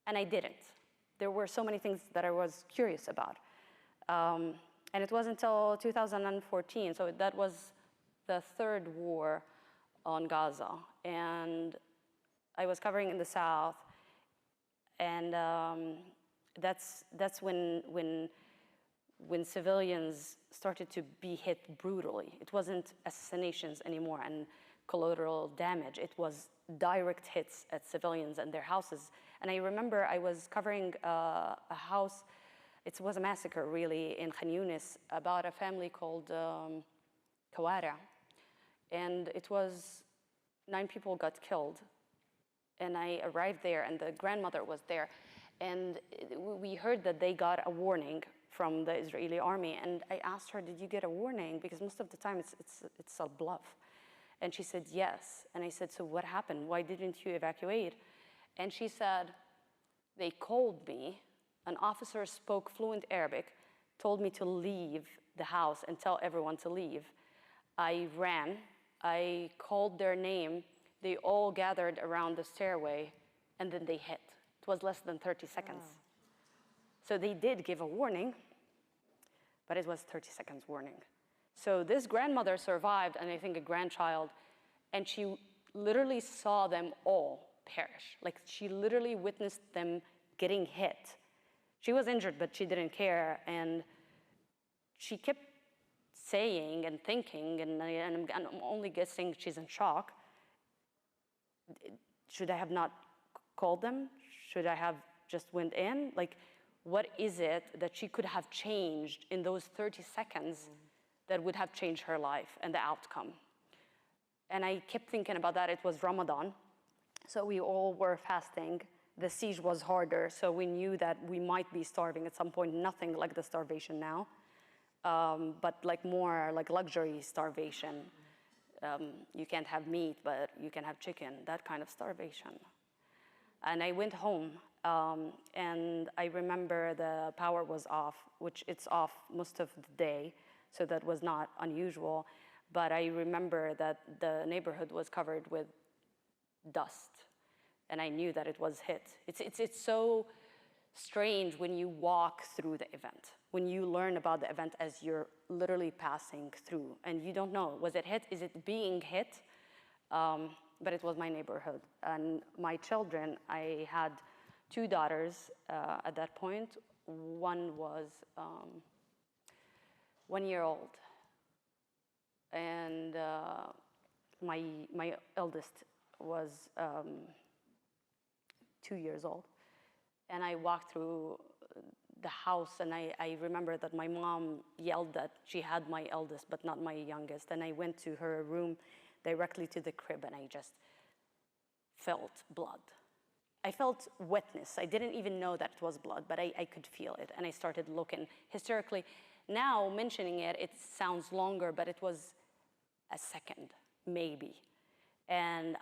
And I didn't. There were so many things that I was curious about. And it wasn't until 2014, so that was the third war on Gaza. And I was covering in the south, and that's when civilians started to be hit brutally. It wasn't assassinations anymore and collateral damage. It was direct hits at civilians and their houses. And I remember I was covering a house. It was a massacre, really, in Khan Yunis about a family called Kawara. And it was 9 people got killed. And I arrived there, and the grandmother was there. And we heard that they got a warning from the Israeli army. And I asked her, did you get a warning? Because most of the time it's a bluff. And she said, yes. And I said, so what happened? Why didn't you evacuate? And she said, they called me. An officer spoke fluent Arabic, told me to leave the house and tell everyone to leave. I ran. I called their name. They all gathered around the stairway, and then they hit. It was less than 30 seconds. Wow. So they did give a warning, but it was 30 seconds warning. So this grandmother survived, and I think a grandchild, and she literally saw them all perish. Like, she literally witnessed them getting hit. She was injured, but she didn't care, and she kept saying and thinking, and I'm only guessing she's in shock. Should I have not called them? Should I have just went in? Like, what is it that she could have changed in those 30 seconds that would have changed her life and the outcome? And I kept thinking about that. It was Ramadan, so we all were fasting. The siege was harder, so we knew that we might be starving at some point. Nothing like the starvation now, but like more like luxury starvation. You can't have meat, but you can have chicken, that kind of starvation. And I went home, and I remember the power was off, which it's off most of the day, so that was not unusual. But I remember that the neighborhood was covered with dust, and I knew that it was hit. It's so strange when you walk through the event, when you learn about the event as you're literally passing through, and you don't know, was it hit? Is it being hit? But it was my neighborhood. And my children, I had 2 daughters at that point. One was 1 year old, and my eldest was 2 years old. And I walked through the house, and I remember that my mom yelled that she had my eldest, but not my youngest. And I went to her room directly to the crib, and I just felt blood. I felt wetness. I didn't even know that it was blood, but I could feel it, and I started looking hysterically. Now, mentioning it, it sounds longer, but it was a second, maybe. And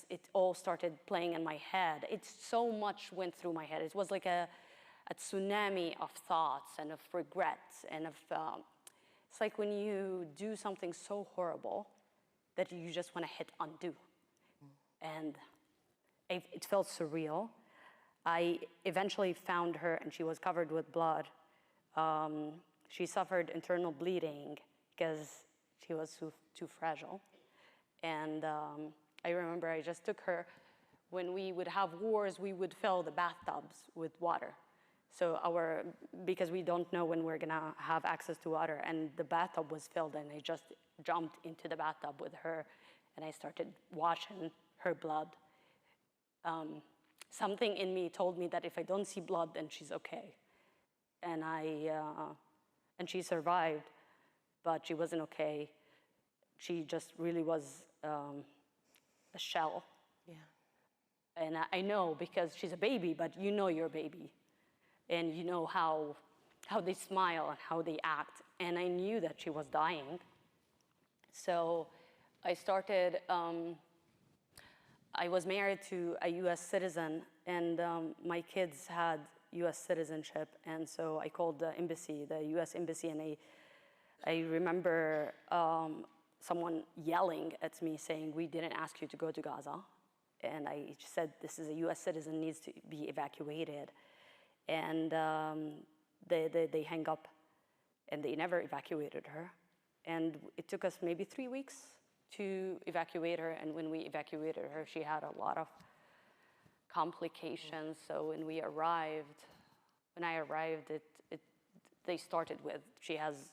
it all started playing in my head. So much went through my head. It was like a tsunami of thoughts and of regrets and of, it's like when you do something so horrible that you just want to hit undo. And it felt surreal. I eventually found her and she was covered with blood. She suffered internal bleeding because she was too fragile. And I remember I just took her. When we would have wars, we would fill the bathtubs with water. So because we don't know when we're gonna have access to water, and the bathtub was filled, and I just jumped into the bathtub with her, and I started washing her blood. Something in me told me that if I don't see blood, then she's okay. And and she survived, but she wasn't okay. She just really was a shell. Yeah. And I know because she's a baby, but you know your baby. And you know how they smile and how they act. And I knew that she was dying. So I started, I was married to a US citizen, and my kids had US citizenship. And so I called the embassy, the US embassy, and I remember someone yelling at me saying, "We didn't ask you to go to Gaza." And I said, "This is a US citizen, needs to be evacuated." And they hang up, and they never evacuated her. And it took us maybe 3 weeks to evacuate her. And when we evacuated her, she had a lot of complications. So when I arrived, they started with, she has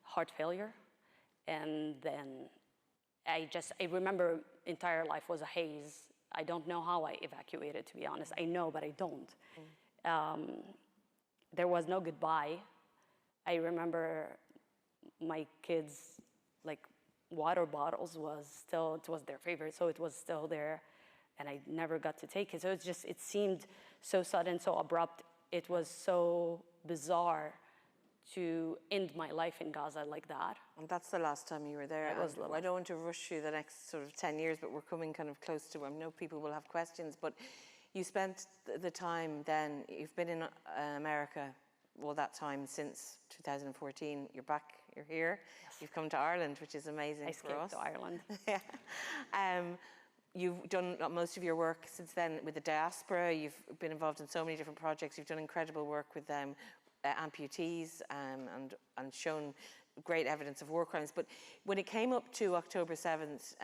heart failure. And then I remember entire life was a haze. I don't know how I evacuated, to be honest. I know, but I don't. There was no goodbye. I remember my kids, like, water bottles it was their favorite, so it was still there, and I never got to take it. So it seemed so sudden, so abrupt. It was so bizarre to end my life in Gaza like that. And that's the last time you were there. I don't want to rush through the next sort of 10 years, but we're coming kind of close to, I know people will have questions, but you spent the time then, you've been in America all that time since 2014. You're back, you're here. Yes. You've come to Ireland, which is amazing for us. I escaped to Ireland. Yeah. You've done most of your work since then with the diaspora. You've been involved in so many different projects. You've done incredible work with them. Amputees and shown great evidence of war crimes. But when it came up to October 7th,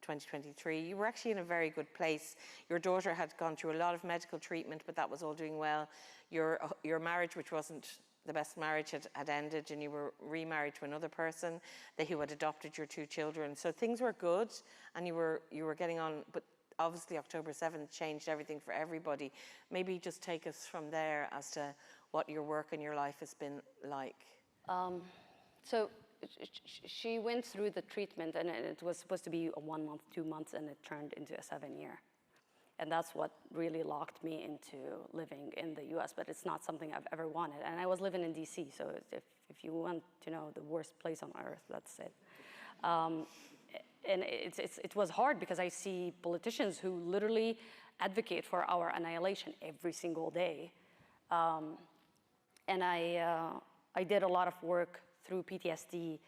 2023, you were actually in a very good place. Your daughter had gone through a lot of medical treatment, but that was all doing well. Your marriage, which wasn't the best marriage, had ended, and you were remarried to another person who had adopted your 2 children. So things were good, and you were getting on, but obviously October 7th changed everything for everybody. Maybe just take us from there as to what your work and your life has been like. So she went through the treatment, and it was supposed to be a 1 month, 2 months, and it turned into a 7-year. And that's what really locked me into living in the US, but it's not something I've ever wanted. And I was living in DC, so if you want to know the worst place on earth, that's it. And it was hard because I see politicians who literally advocate for our annihilation every single day. And I did a lot of work through PTSD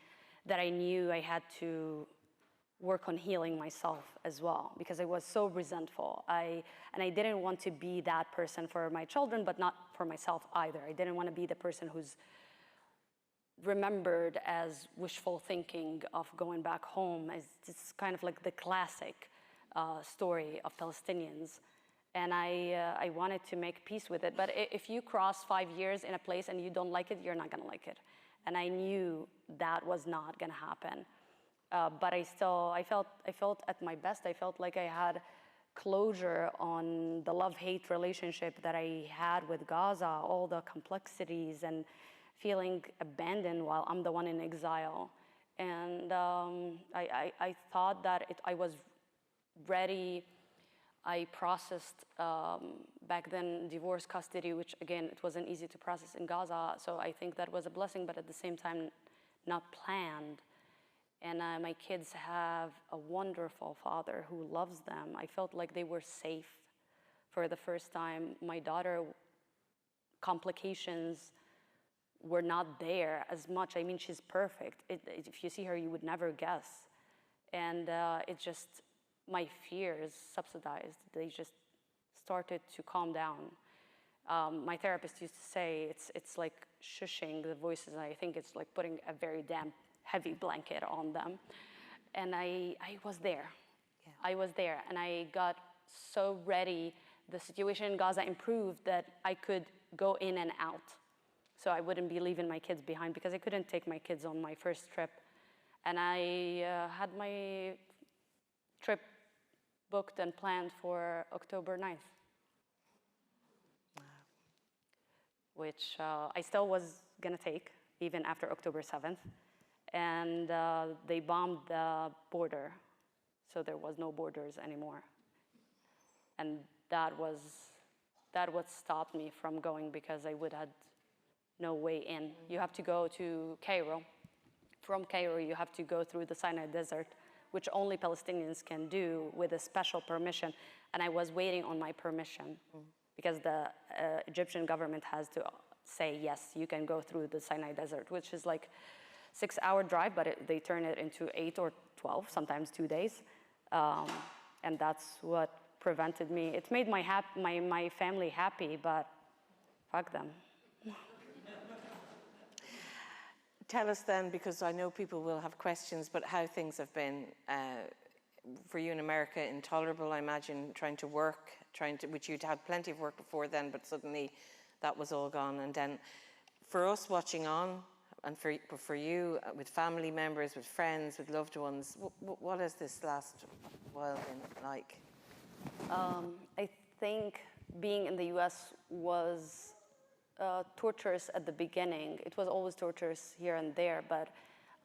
that I knew I had to work on healing myself as well, because I was so resentful. And I didn't want to be that person for my children, but not for myself either. I didn't want to be the person who's remembered as wishful thinking of going back home. It's kind of like the classic story of Palestinians. And I wanted to make peace with it. But if you cross 5 years in a place and you don't like it, you're not gonna like it. And I knew that was not gonna happen. But I felt at my best. I felt like I had closure on the love-hate relationship that I had with Gaza, all the complexities, and feeling abandoned while I'm the one in exile. And I thought that I was ready. I processed back then divorce, custody, which again, it wasn't easy to process in Gaza. So I think that was a blessing, but at the same time, not planned. And my kids have a wonderful father who loves them. I felt like they were safe for the first time. My daughter, complications were not there as much. I mean, she's perfect. If you see her, you would never guess. And it just, my fears subsidized. They just started to calm down. My therapist used to say it's like shushing the voices. And I think it's like putting a very damp, heavy blanket on them. And I was there. Yeah. I was there, and I got so ready. The situation in Gaza improved that I could go in and out. So I wouldn't be leaving my kids behind, because I couldn't take my kids on my first trip. And I had my trip booked and planned for October 9th. Wow. Which I still was gonna take, even after October 7th. And they bombed the border, so there was no borders anymore. And that was what stopped me from going, because I would have no way in. You have to go to Cairo. From Cairo, you have to go through the Sinai Desert, which only Palestinians can do with a special permission. And I was waiting on my permission, because the Egyptian government has to say, yes, you can go through the Sinai Desert, which is like 6-hour drive, but they turn it into 8 or 12, sometimes 2 days. And that's what prevented me. It made my family happy, but fuck them. Tell us then, because I know people will have questions, but how things have been for you in America. Intolerable, I imagine, trying to work, which you'd had plenty of work before then, but suddenly that was all gone. And then for us watching on, and for you, with family members, with friends, with loved ones, what has this last while been like? I think being in the US was torturous at the beginning. It was always torturous here and there, but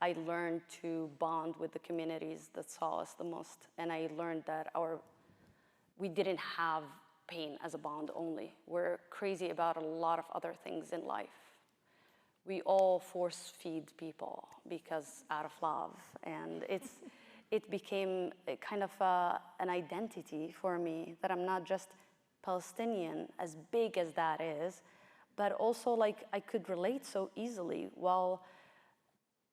I learned to bond with the communities that saw us the most. And I learned that we didn't have pain as a bond only. We're crazy about a lot of other things in life. We all force feed people because out of love. And it became a kind of an identity for me, that I'm not just Palestinian, as big as that is, but also like I could relate so easily. While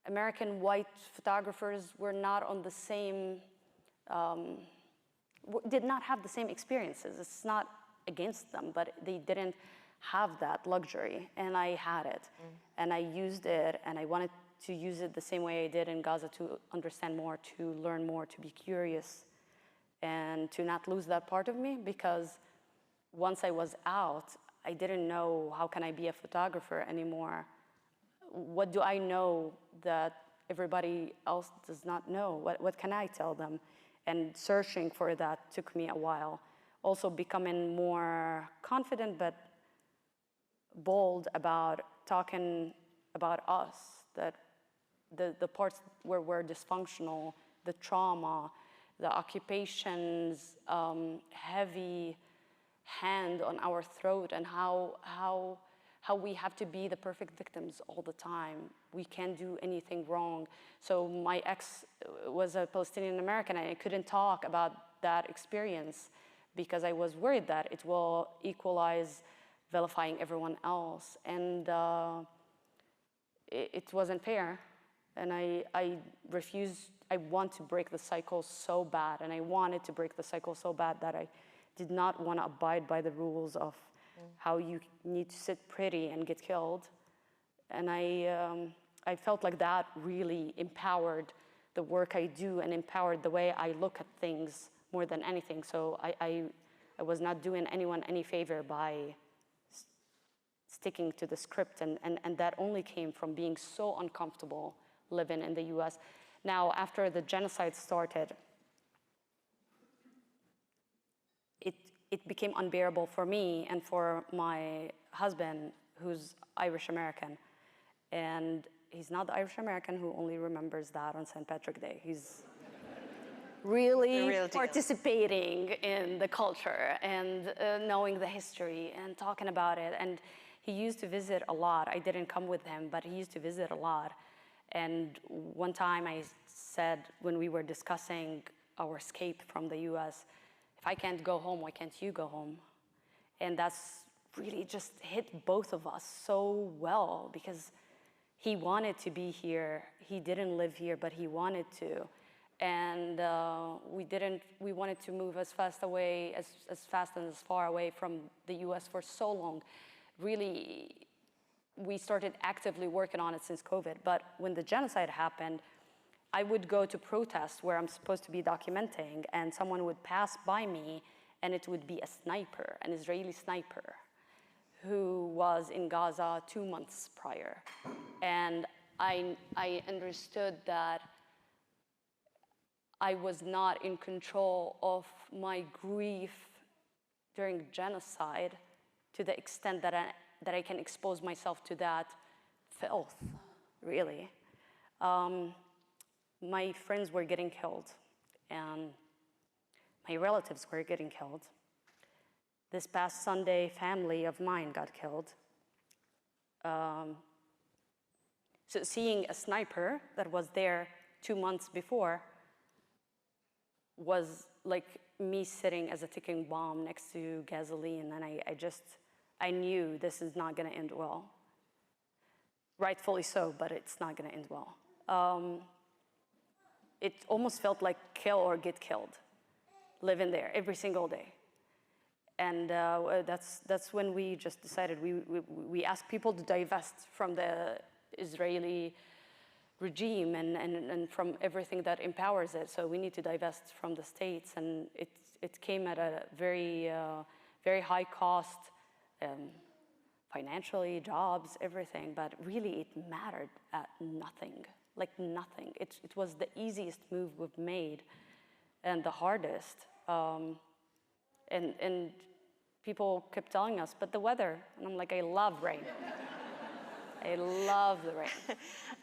American white photographers were not on the same, did not have the same experiences. It's not against them, but they didn't have that luxury, and I had it. And I used it, and I wanted to use it the same way I did in Gaza, to understand more, to learn more, to be curious, and to not lose that part of me, because once I was out, I didn't know, how can I be a photographer anymore? What do I know that everybody else does not know? What can I tell them? And searching for that took me a while. Also becoming more confident, but bold about talking about us, that the parts where we're dysfunctional, the trauma, the occupation's heavy hand on our throat, and how we have to be the perfect victims all the time. We can't do anything wrong. So my ex was a Palestinian American, and I couldn't talk about that experience because I was worried that it will equalize vilifying everyone else. And it wasn't fair. And I refused. I want to break the cycle so bad, and I wanted to break the cycle so bad that I did not want to abide by the rules of how you need to sit pretty and get killed. And I felt like that really empowered the work I do and empowered the way I look at things more than anything. So I was not doing anyone any favor by sticking to the script, and that only came from being so uncomfortable living in the US. Now, after the genocide started, it became unbearable for me and for my husband, who's Irish American. And he's not the Irish American who only remembers that on St. Patrick's Day. He's really participating in the culture and knowing the history and talking about it. And he used to visit a lot. I didn't come with him, but he used to visit a lot. And one time I said, when we were discussing our escape from the US, if I can't go home, why can't you go home? And that's really just hit both of us so well, because he wanted to be here. He didn't live here, but he wanted to. And we wanted to move as fast and as far away from the US for so long. Really, we started actively working on it since COVID. But when the genocide happened, I would go to protests where I'm supposed to be documenting, and someone would pass by me, and it would be a sniper, an Israeli sniper, who was in Gaza 2 months prior. And I understood that I was not in control of my grief during genocide to the extent that I can expose myself to that filth, really. My friends were getting killed, and my relatives were getting killed. This past Sunday, family of mine got killed. So seeing a sniper that was there 2 months before was like me sitting as a ticking bomb next to gasoline, and I knew this is not gonna end well. Rightfully so, but it's not gonna end well. It almost felt like kill or get killed, living there every single day. And that's when we just decided we asked people to divest from the Israeli regime and from everything that empowers it. So we need to divest from the states, and it came at a very very high cost, financially, jobs, everything. But really, it mattered at nothing, like nothing. It was the easiest move we've made, and the hardest. And people kept telling us, but the weather, and I'm like, I love rain. I love the rain.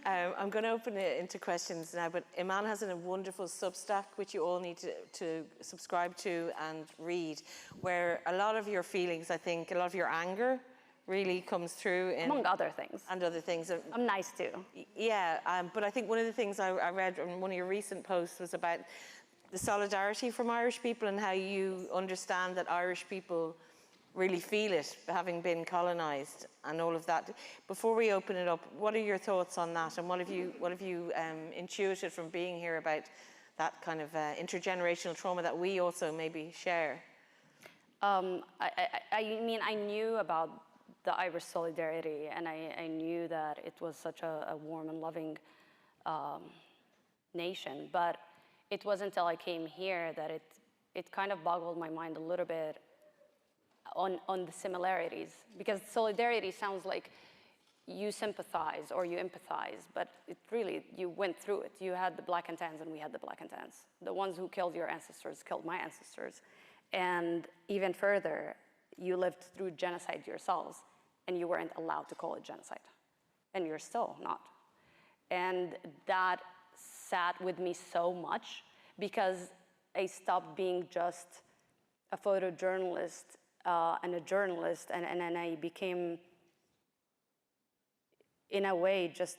I'm going to open it into questions now, but Eman has a wonderful Substack, which you all need to subscribe to and read, where a lot of your feelings, I think, a lot of your anger really comes through. Among other things. And other things. I'm nice too. Yeah, but I think one of the things I read in one of your recent posts was about the solidarity from Irish people and how you understand that Irish people really feel it, having been colonised and all of that. Before we open it up, what are your thoughts on that, and what have you intuited from being here about that kind of intergenerational trauma that we also maybe share? I mean, I knew about the Irish solidarity, and I knew that it was such a warm and loving nation, but it wasn't until I came here that it kind of boggled my mind a little bit on the similarities, because solidarity sounds like you sympathize or you empathize, but it really, you went through it. You had the black and tans and we had the black and tans. The ones who killed your ancestors killed my ancestors. And even further, you lived through genocide yourselves, and you weren't allowed to call it genocide. And you're still not. And that sat with me so much, because I stopped being just a photojournalist and a journalist, and I became, in a way, just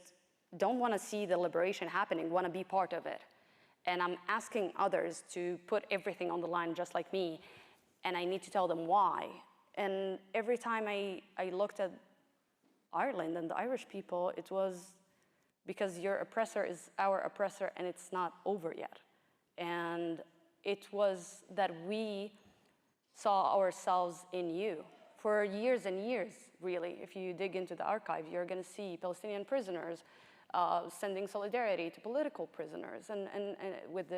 don't want to see the liberation happening, want to be part of it. And I'm asking others to put everything on the line just like me, and I need to tell them why. And every time I looked at Ireland and the Irish people, it was because your oppressor is our oppressor, and it's not over yet. And it was that we saw ourselves in you for years and years, really. If you dig into the archive, you're going to see Palestinian prisoners sending solidarity to political prisoners. And with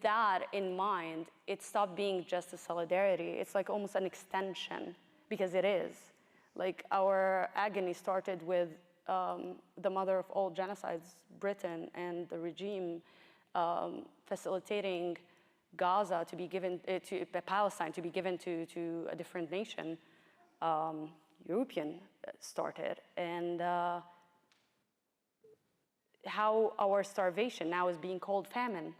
that in mind, it stopped being just a solidarity. It's like almost an extension, because it is. Like, our agony started with the mother of all genocides, Britain, and the regime facilitating Gaza to be given to Palestine, to be given to a different nation. European started, and how our starvation now is being called famine.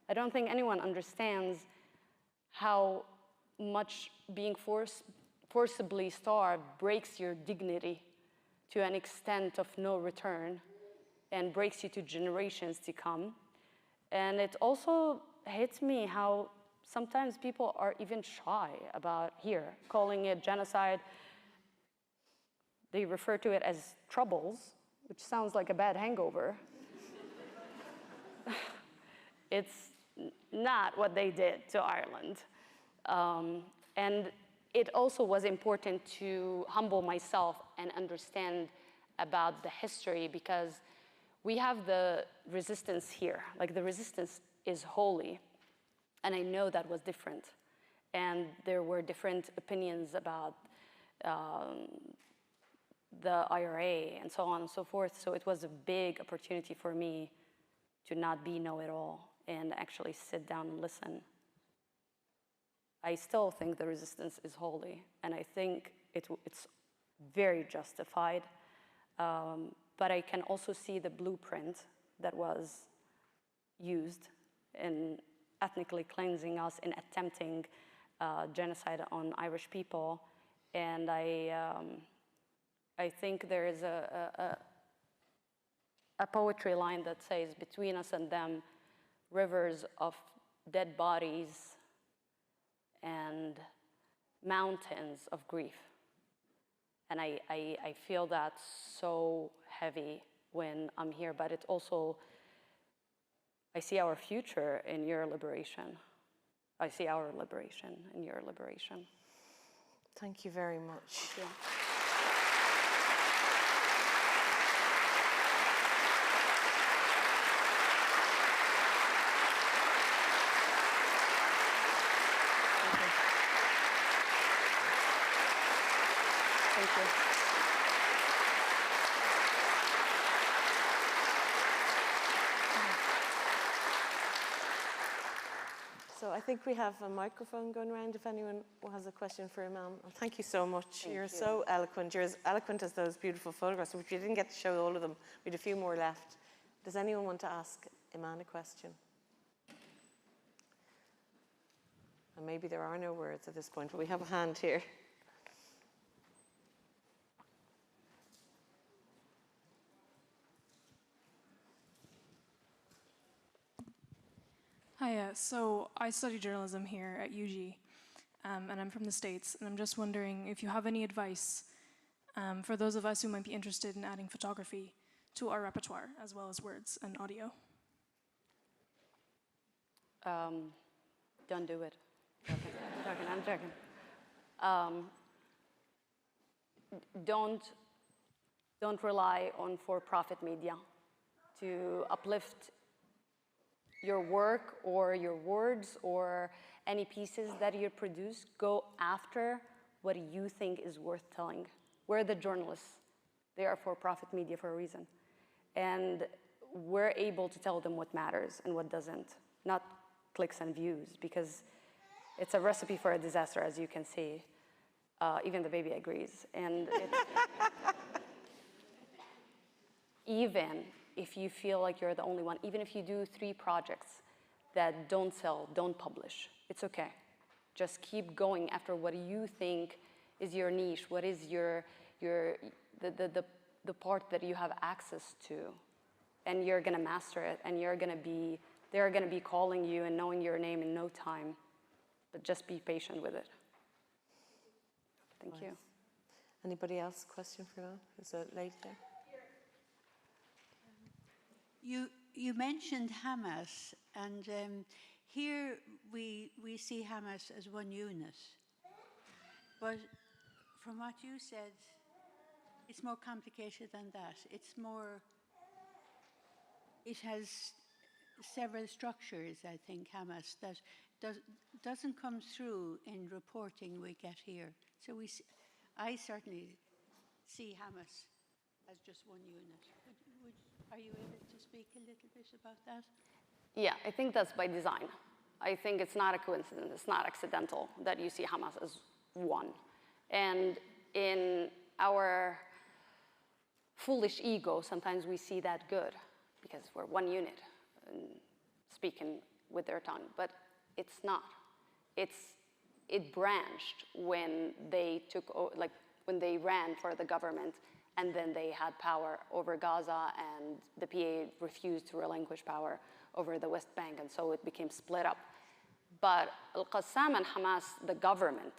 I don't think anyone understands how much being forcibly starved breaks your dignity to an extent of no return. and breaks you to generations to come. And it also hits me how sometimes people are even shy about here, calling it genocide. They refer to it as troubles, which sounds like a bad hangover. It's not what they did to Ireland. And it also was important to humble myself and understand about the history, because we have the resistance here. Like, the resistance is holy. And I know that was different. And there were different opinions about the IRA and so on and so forth. So it was a big opportunity for me to not be know-it-all and actually sit down and listen. I still think the resistance is holy, and I think it's very justified. But I can also see the blueprint that was used in ethnically cleansing us, in attempting genocide on Irish people. And I think there is a poetry line that says, between us and them, rivers of dead bodies and mountains of grief. And I feel that so heavy when I'm here, but it also, I see our future in your liberation. I see our liberation in your liberation. Thank you very much. Thank you. Thank you. So I think we have a microphone going around if anyone has a question for Eman. Well, thank you so much. You're so eloquent. You're as eloquent as those beautiful photographs, which we didn't get to show all of them. We had a few more left. Does anyone want to ask Eman a question? And maybe there are no words at this point, but we have a hand here. Hi, so I study journalism here at UG, and I'm from the States, and I'm just wondering if you have any advice for those of us who might be interested in adding photography to our repertoire, as well as words and audio. Don't do it. I'm joking. Don't rely on for-profit media to uplift your work or your words or any pieces that you produce. Go after what you think is worth telling. We're the journalists. They are for-profit media for a reason. And we're able to tell them what matters and what doesn't, not clicks and views, because it's a recipe for a disaster, as you can see. Even the baby agrees. And even if you feel like you're the only one, even if you do 3 projects that don't sell, don't publish, it's okay. Just keep going after what you think is your niche, what is the part that you have access to, and you're gonna master it, and they're gonna be calling you and knowing your name in no time, but just be patient with it. Thank you. Anybody else? Question for Eman? There's a lady there. You mentioned Hamas, and here we see Hamas as one unit. But from what you said, it's more complicated than that. It has several structures, I think, Hamas, that doesn't come through in reporting we get here. So I certainly see Hamas as just one unit. Are you able to speak a little bit about that? Yeah, I think that's by design. I think it's not a coincidence, it's not accidental that you see Hamas as one. And in our foolish ego, sometimes we see that good because we're one unit and speaking with their tongue, but it's not. It branched when they when they ran for the government and then they had power over Gaza, and the PA refused to relinquish power over the West Bank, and so it became split up. But Al-Qassam and Hamas, the government,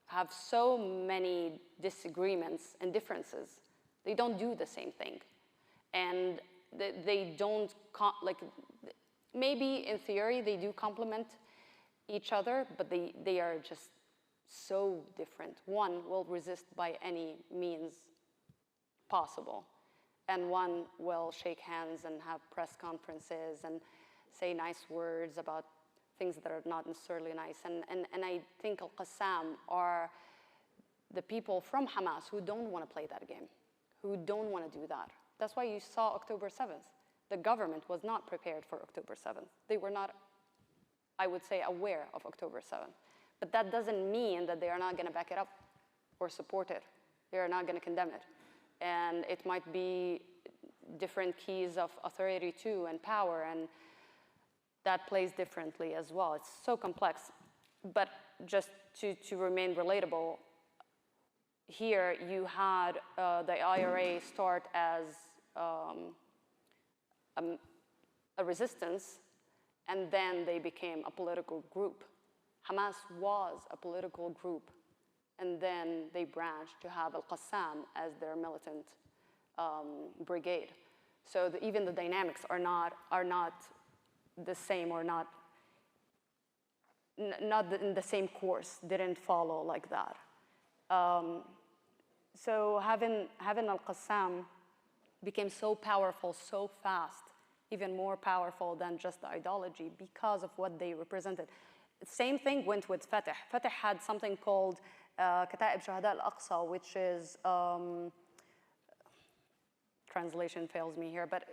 have so many disagreements and differences. They don't do the same thing. And they don't, like, maybe in theory they do complement each other, but they are just so different. One will resist by any means possible, and one will shake hands and have press conferences and say nice words about things that are not necessarily nice. And I think Al-Qassam are the people from Hamas who don't want to play that game, who don't want to do that. That's why you saw October 7th. The government was not prepared for October 7th. They were not, I would say, aware of October 7th. But that doesn't mean that they are not going to back it up or support it. They are not going to condemn it. And it might be different keys of authority too, and power, and that plays differently as well. It's so complex. But just to remain relatable, here you had the IRA start as a resistance, and then they became a political group. Hamas was a political group, and then they branched to have Al-Qassam as their militant brigade. So even the dynamics are not the same, or not in the same course, didn't follow like that. So having Al-Qassam became so powerful so fast, even more powerful than just the ideology because of what they represented. Same thing went with Fatah. Fatah had something called Kata'ib Shuhada al-Aqsa, which is, translation fails me here, but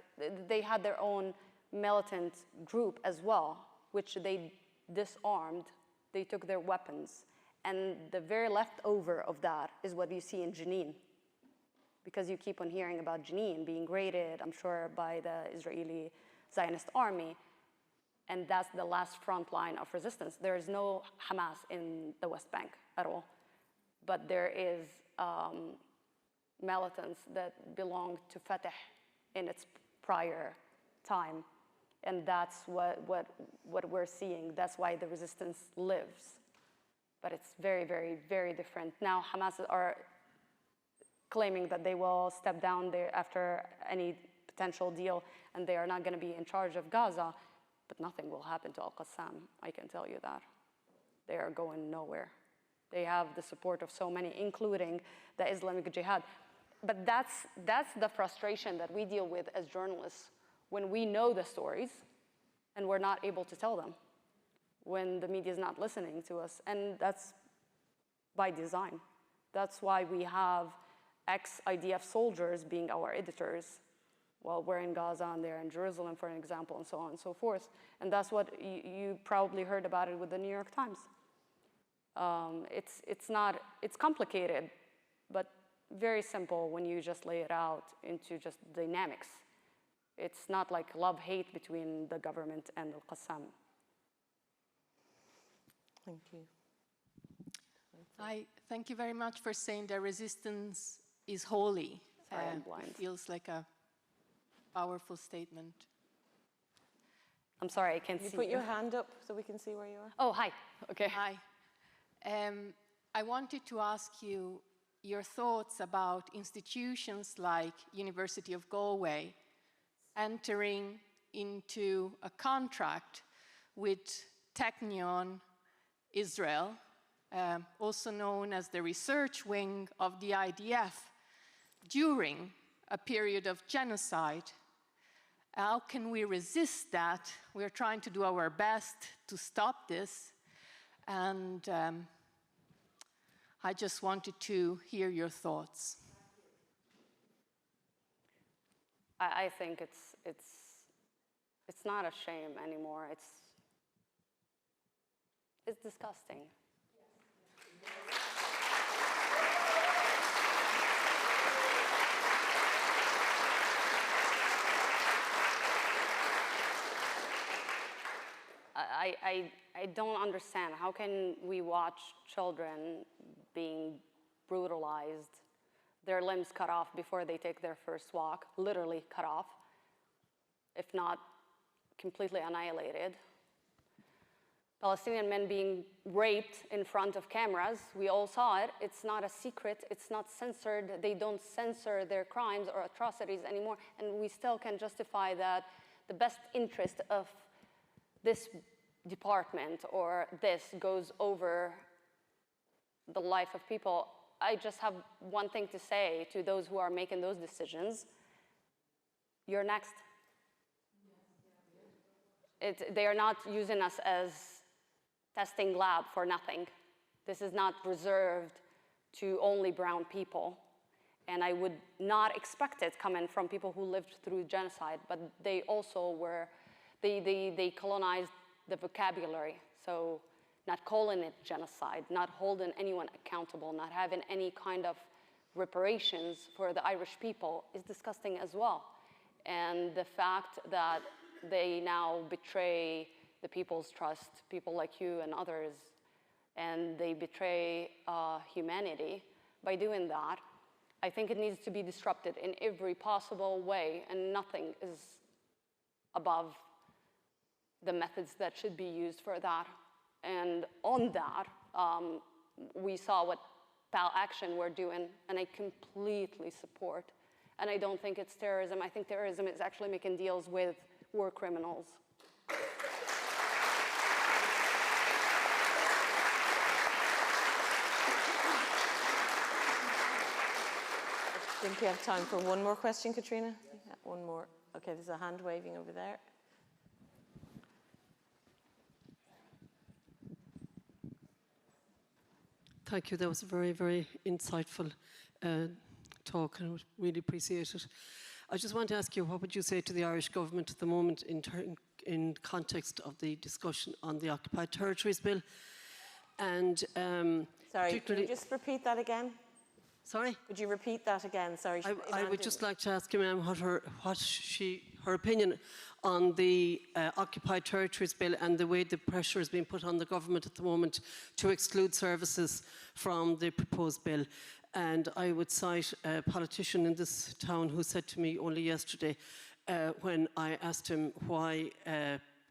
they had their own militant group as well, which they disarmed. They took their weapons. And the very leftover of that is what you see in Jenin. Because you keep on hearing about Jenin being raided, I'm sure, by the Israeli Zionist army. And that's the last front line of resistance. There is no Hamas in the West Bank at all. But there is militants that belonged to Fatah in its prior time. And that's what we're seeing. That's why the resistance lives. But it's very, very, very different. Now Hamas are claiming that they will step down there after any potential deal, and they are not going to be in charge of Gaza, but nothing will happen to Al-Qassam, I can tell you that. They are going nowhere. They have the support of so many, including the Islamic Jihad. But that's the frustration that we deal with as journalists when we know the stories and we're not able to tell them, when the media is not listening to us. And that's by design. That's why we have ex-IDF soldiers being our editors while we're in Gaza and they're in Jerusalem, for an example, and so on and so forth. And that's what you probably heard about it with the New York Times. It's complicated, but very simple when you just lay it out into just dynamics. It's not like love-hate between the government and Al-Qassam. Thank you. Thank you very much for saying that resistance is holy. Sorry, I'm blind. It feels like a powerful statement. I'm sorry, I can't see You put your hand up so we can see where you are. Oh, hi. Okay. Hi. I wanted to ask you your thoughts about institutions like University of Galway entering into a contract with Technion Israel, also known as the research wing of the IDF, during a period of genocide. How can we resist that? We're trying to do our best to stop this. And I just wanted to hear your thoughts. I think it's not a shame anymore. It's disgusting. I don't understand. How can we watch children being brutalized their limbs cut off before they take their first walk, literally cut off, if not completely annihilated. Palestinian men being raped in front of cameras, we all saw it. It's not a secret, it's not censored. They don't censor their crimes or atrocities anymore, and we still can justify that the best interest of this department or this goes over the life of people. I just have one thing to say to those who are making those decisions. You're next. They are not using us as testing lab for nothing. This is not reserved to only brown people. And I would not expect it coming from people who lived through genocide, but they also were, they colonized the vocabulary. So not calling it genocide, not holding anyone accountable, not having any kind of reparations for the Irish people is disgusting as well. And the fact that they now betray the people's trust, people like you and others, and they betray humanity by doing that, I think it needs to be disrupted in every possible way, and nothing is above the methods that should be used for that. And on that, we saw what PAL Action were doing, and I completely support. And I don't think it's terrorism. I think terrorism is actually making deals with war criminals. I think we have time for one more question, Katrina. Yeah, one more. Okay, there's a hand waving over there. Thank you. That was a very, very insightful talk, and I really appreciate it. I just want to ask you, what would you say to the Irish government at the moment in context of the discussion on the Occupied Territories Bill? And sorry, can you just repeat that again? Sorry? Could you repeat that again? Sorry. I would just like to ask Imam what her opinion on the Occupied Territories Bill and the way the pressure is being put on the government at the moment to exclude services from the proposed bill. And I would cite a politician in this town who said to me only yesterday, when I asked him why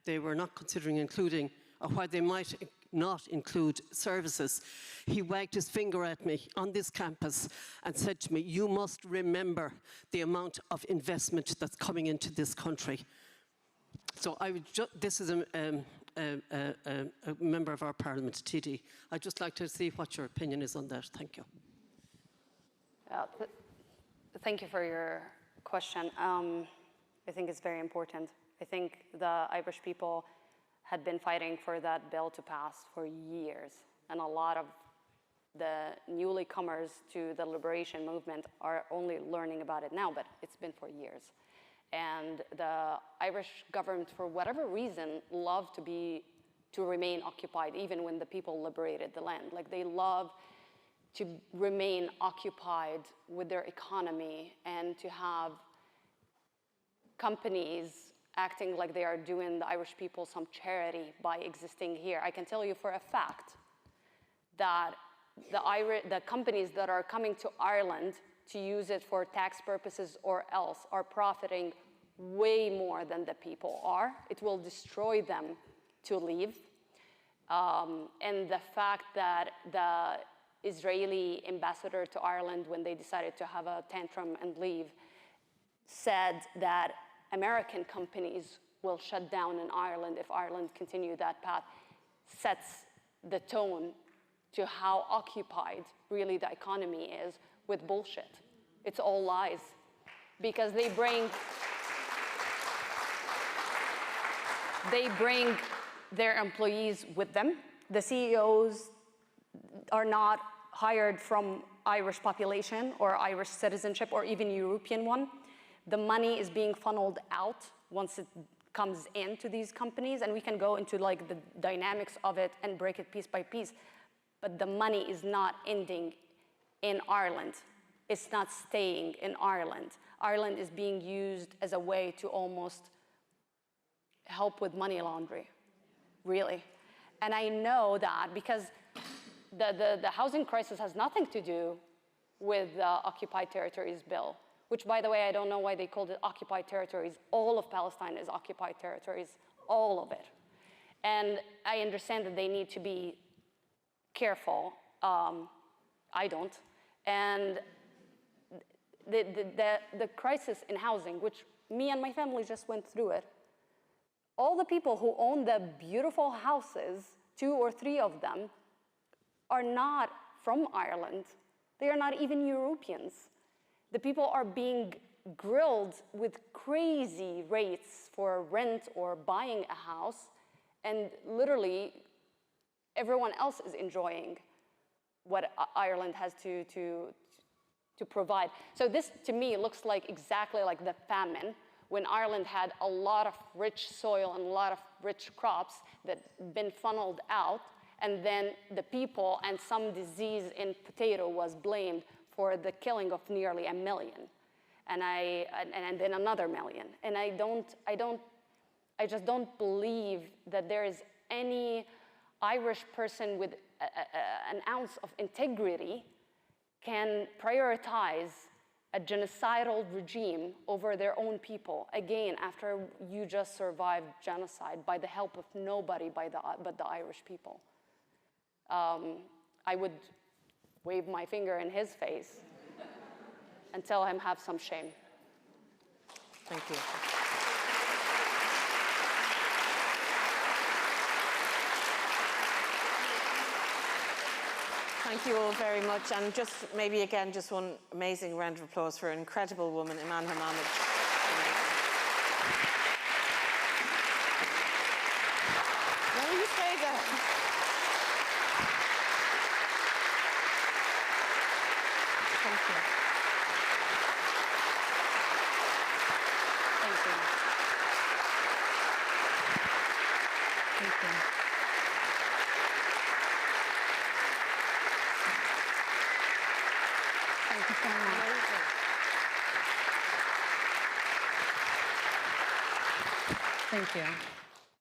they were not considering including, or why they might not include services, he wagged his finger at me on this campus and said to me, "You must remember the amount of investment that's coming into this country." So I would this is a member of our parliament, TD. I'd just like to see what your opinion is on that. Thank you. Thank you for your question. I think it's very important. I think the Irish people had been fighting for that bill to pass for years, and a lot of the newly comers to the liberation movement are only learning about it now, but it's been for years. And the Irish government, for whatever reason, loved to remain occupied, even when the people liberated the land. Like, they love to remain occupied with their economy and to have companies acting like they are doing the Irish people some charity by existing here. I can tell you for a fact that the companies that are coming to Ireland to use it for tax purposes or else are profiting way more than the people are. It will destroy them to leave. And the fact that the Israeli ambassador to Ireland, when they decided to have a tantrum and leave, said that American companies will shut down in Ireland if Ireland continue that path, sets the tone to how occupied really the economy is with bullshit. It's all lies, because they bring their employees with them. The CEOs are not hired from Irish population or Irish citizenship or even European one. The money is being funneled out once it comes into these companies, and we can go into like the dynamics of it and break it piece by piece. But the money is not ending in Ireland. It's not staying in Ireland. Ireland is being used as a way to almost help with money laundering, really. And I know that because the housing crisis has nothing to do with the Occupied Territories Bill, which, by the way, I don't know why they called it occupied territories. All of Palestine is occupied territories, all of it. And I understand that they need to be careful. I don't. And the crisis in housing, which me and my family just went through it, all the people who own the beautiful houses, 2 or 3 of them, are not from Ireland. They are not even Europeans. The people are being grilled with crazy rates for rent or buying a house, and literally everyone else is enjoying what Ireland has to provide. So this, to me, looks like exactly like the famine, when Ireland had a lot of rich soil and a lot of rich crops that been funneled out, and then the people and some disease in potato was blamed for the killing of nearly 1 million, and then another million. And I just don't believe that there is any Irish person with an ounce of integrity can prioritize a genocidal regime over their own people, again, after you just survived genocide by the help of nobody but the Irish people. I would wave my finger in his face and tell him have some shame. Thank you. Thank you all very much. And just maybe again, just one amazing round of applause for an incredible woman, Eman Mohammed. No, you say that. Thank you. Thank you. Thank you. Thank you so much. Thank you.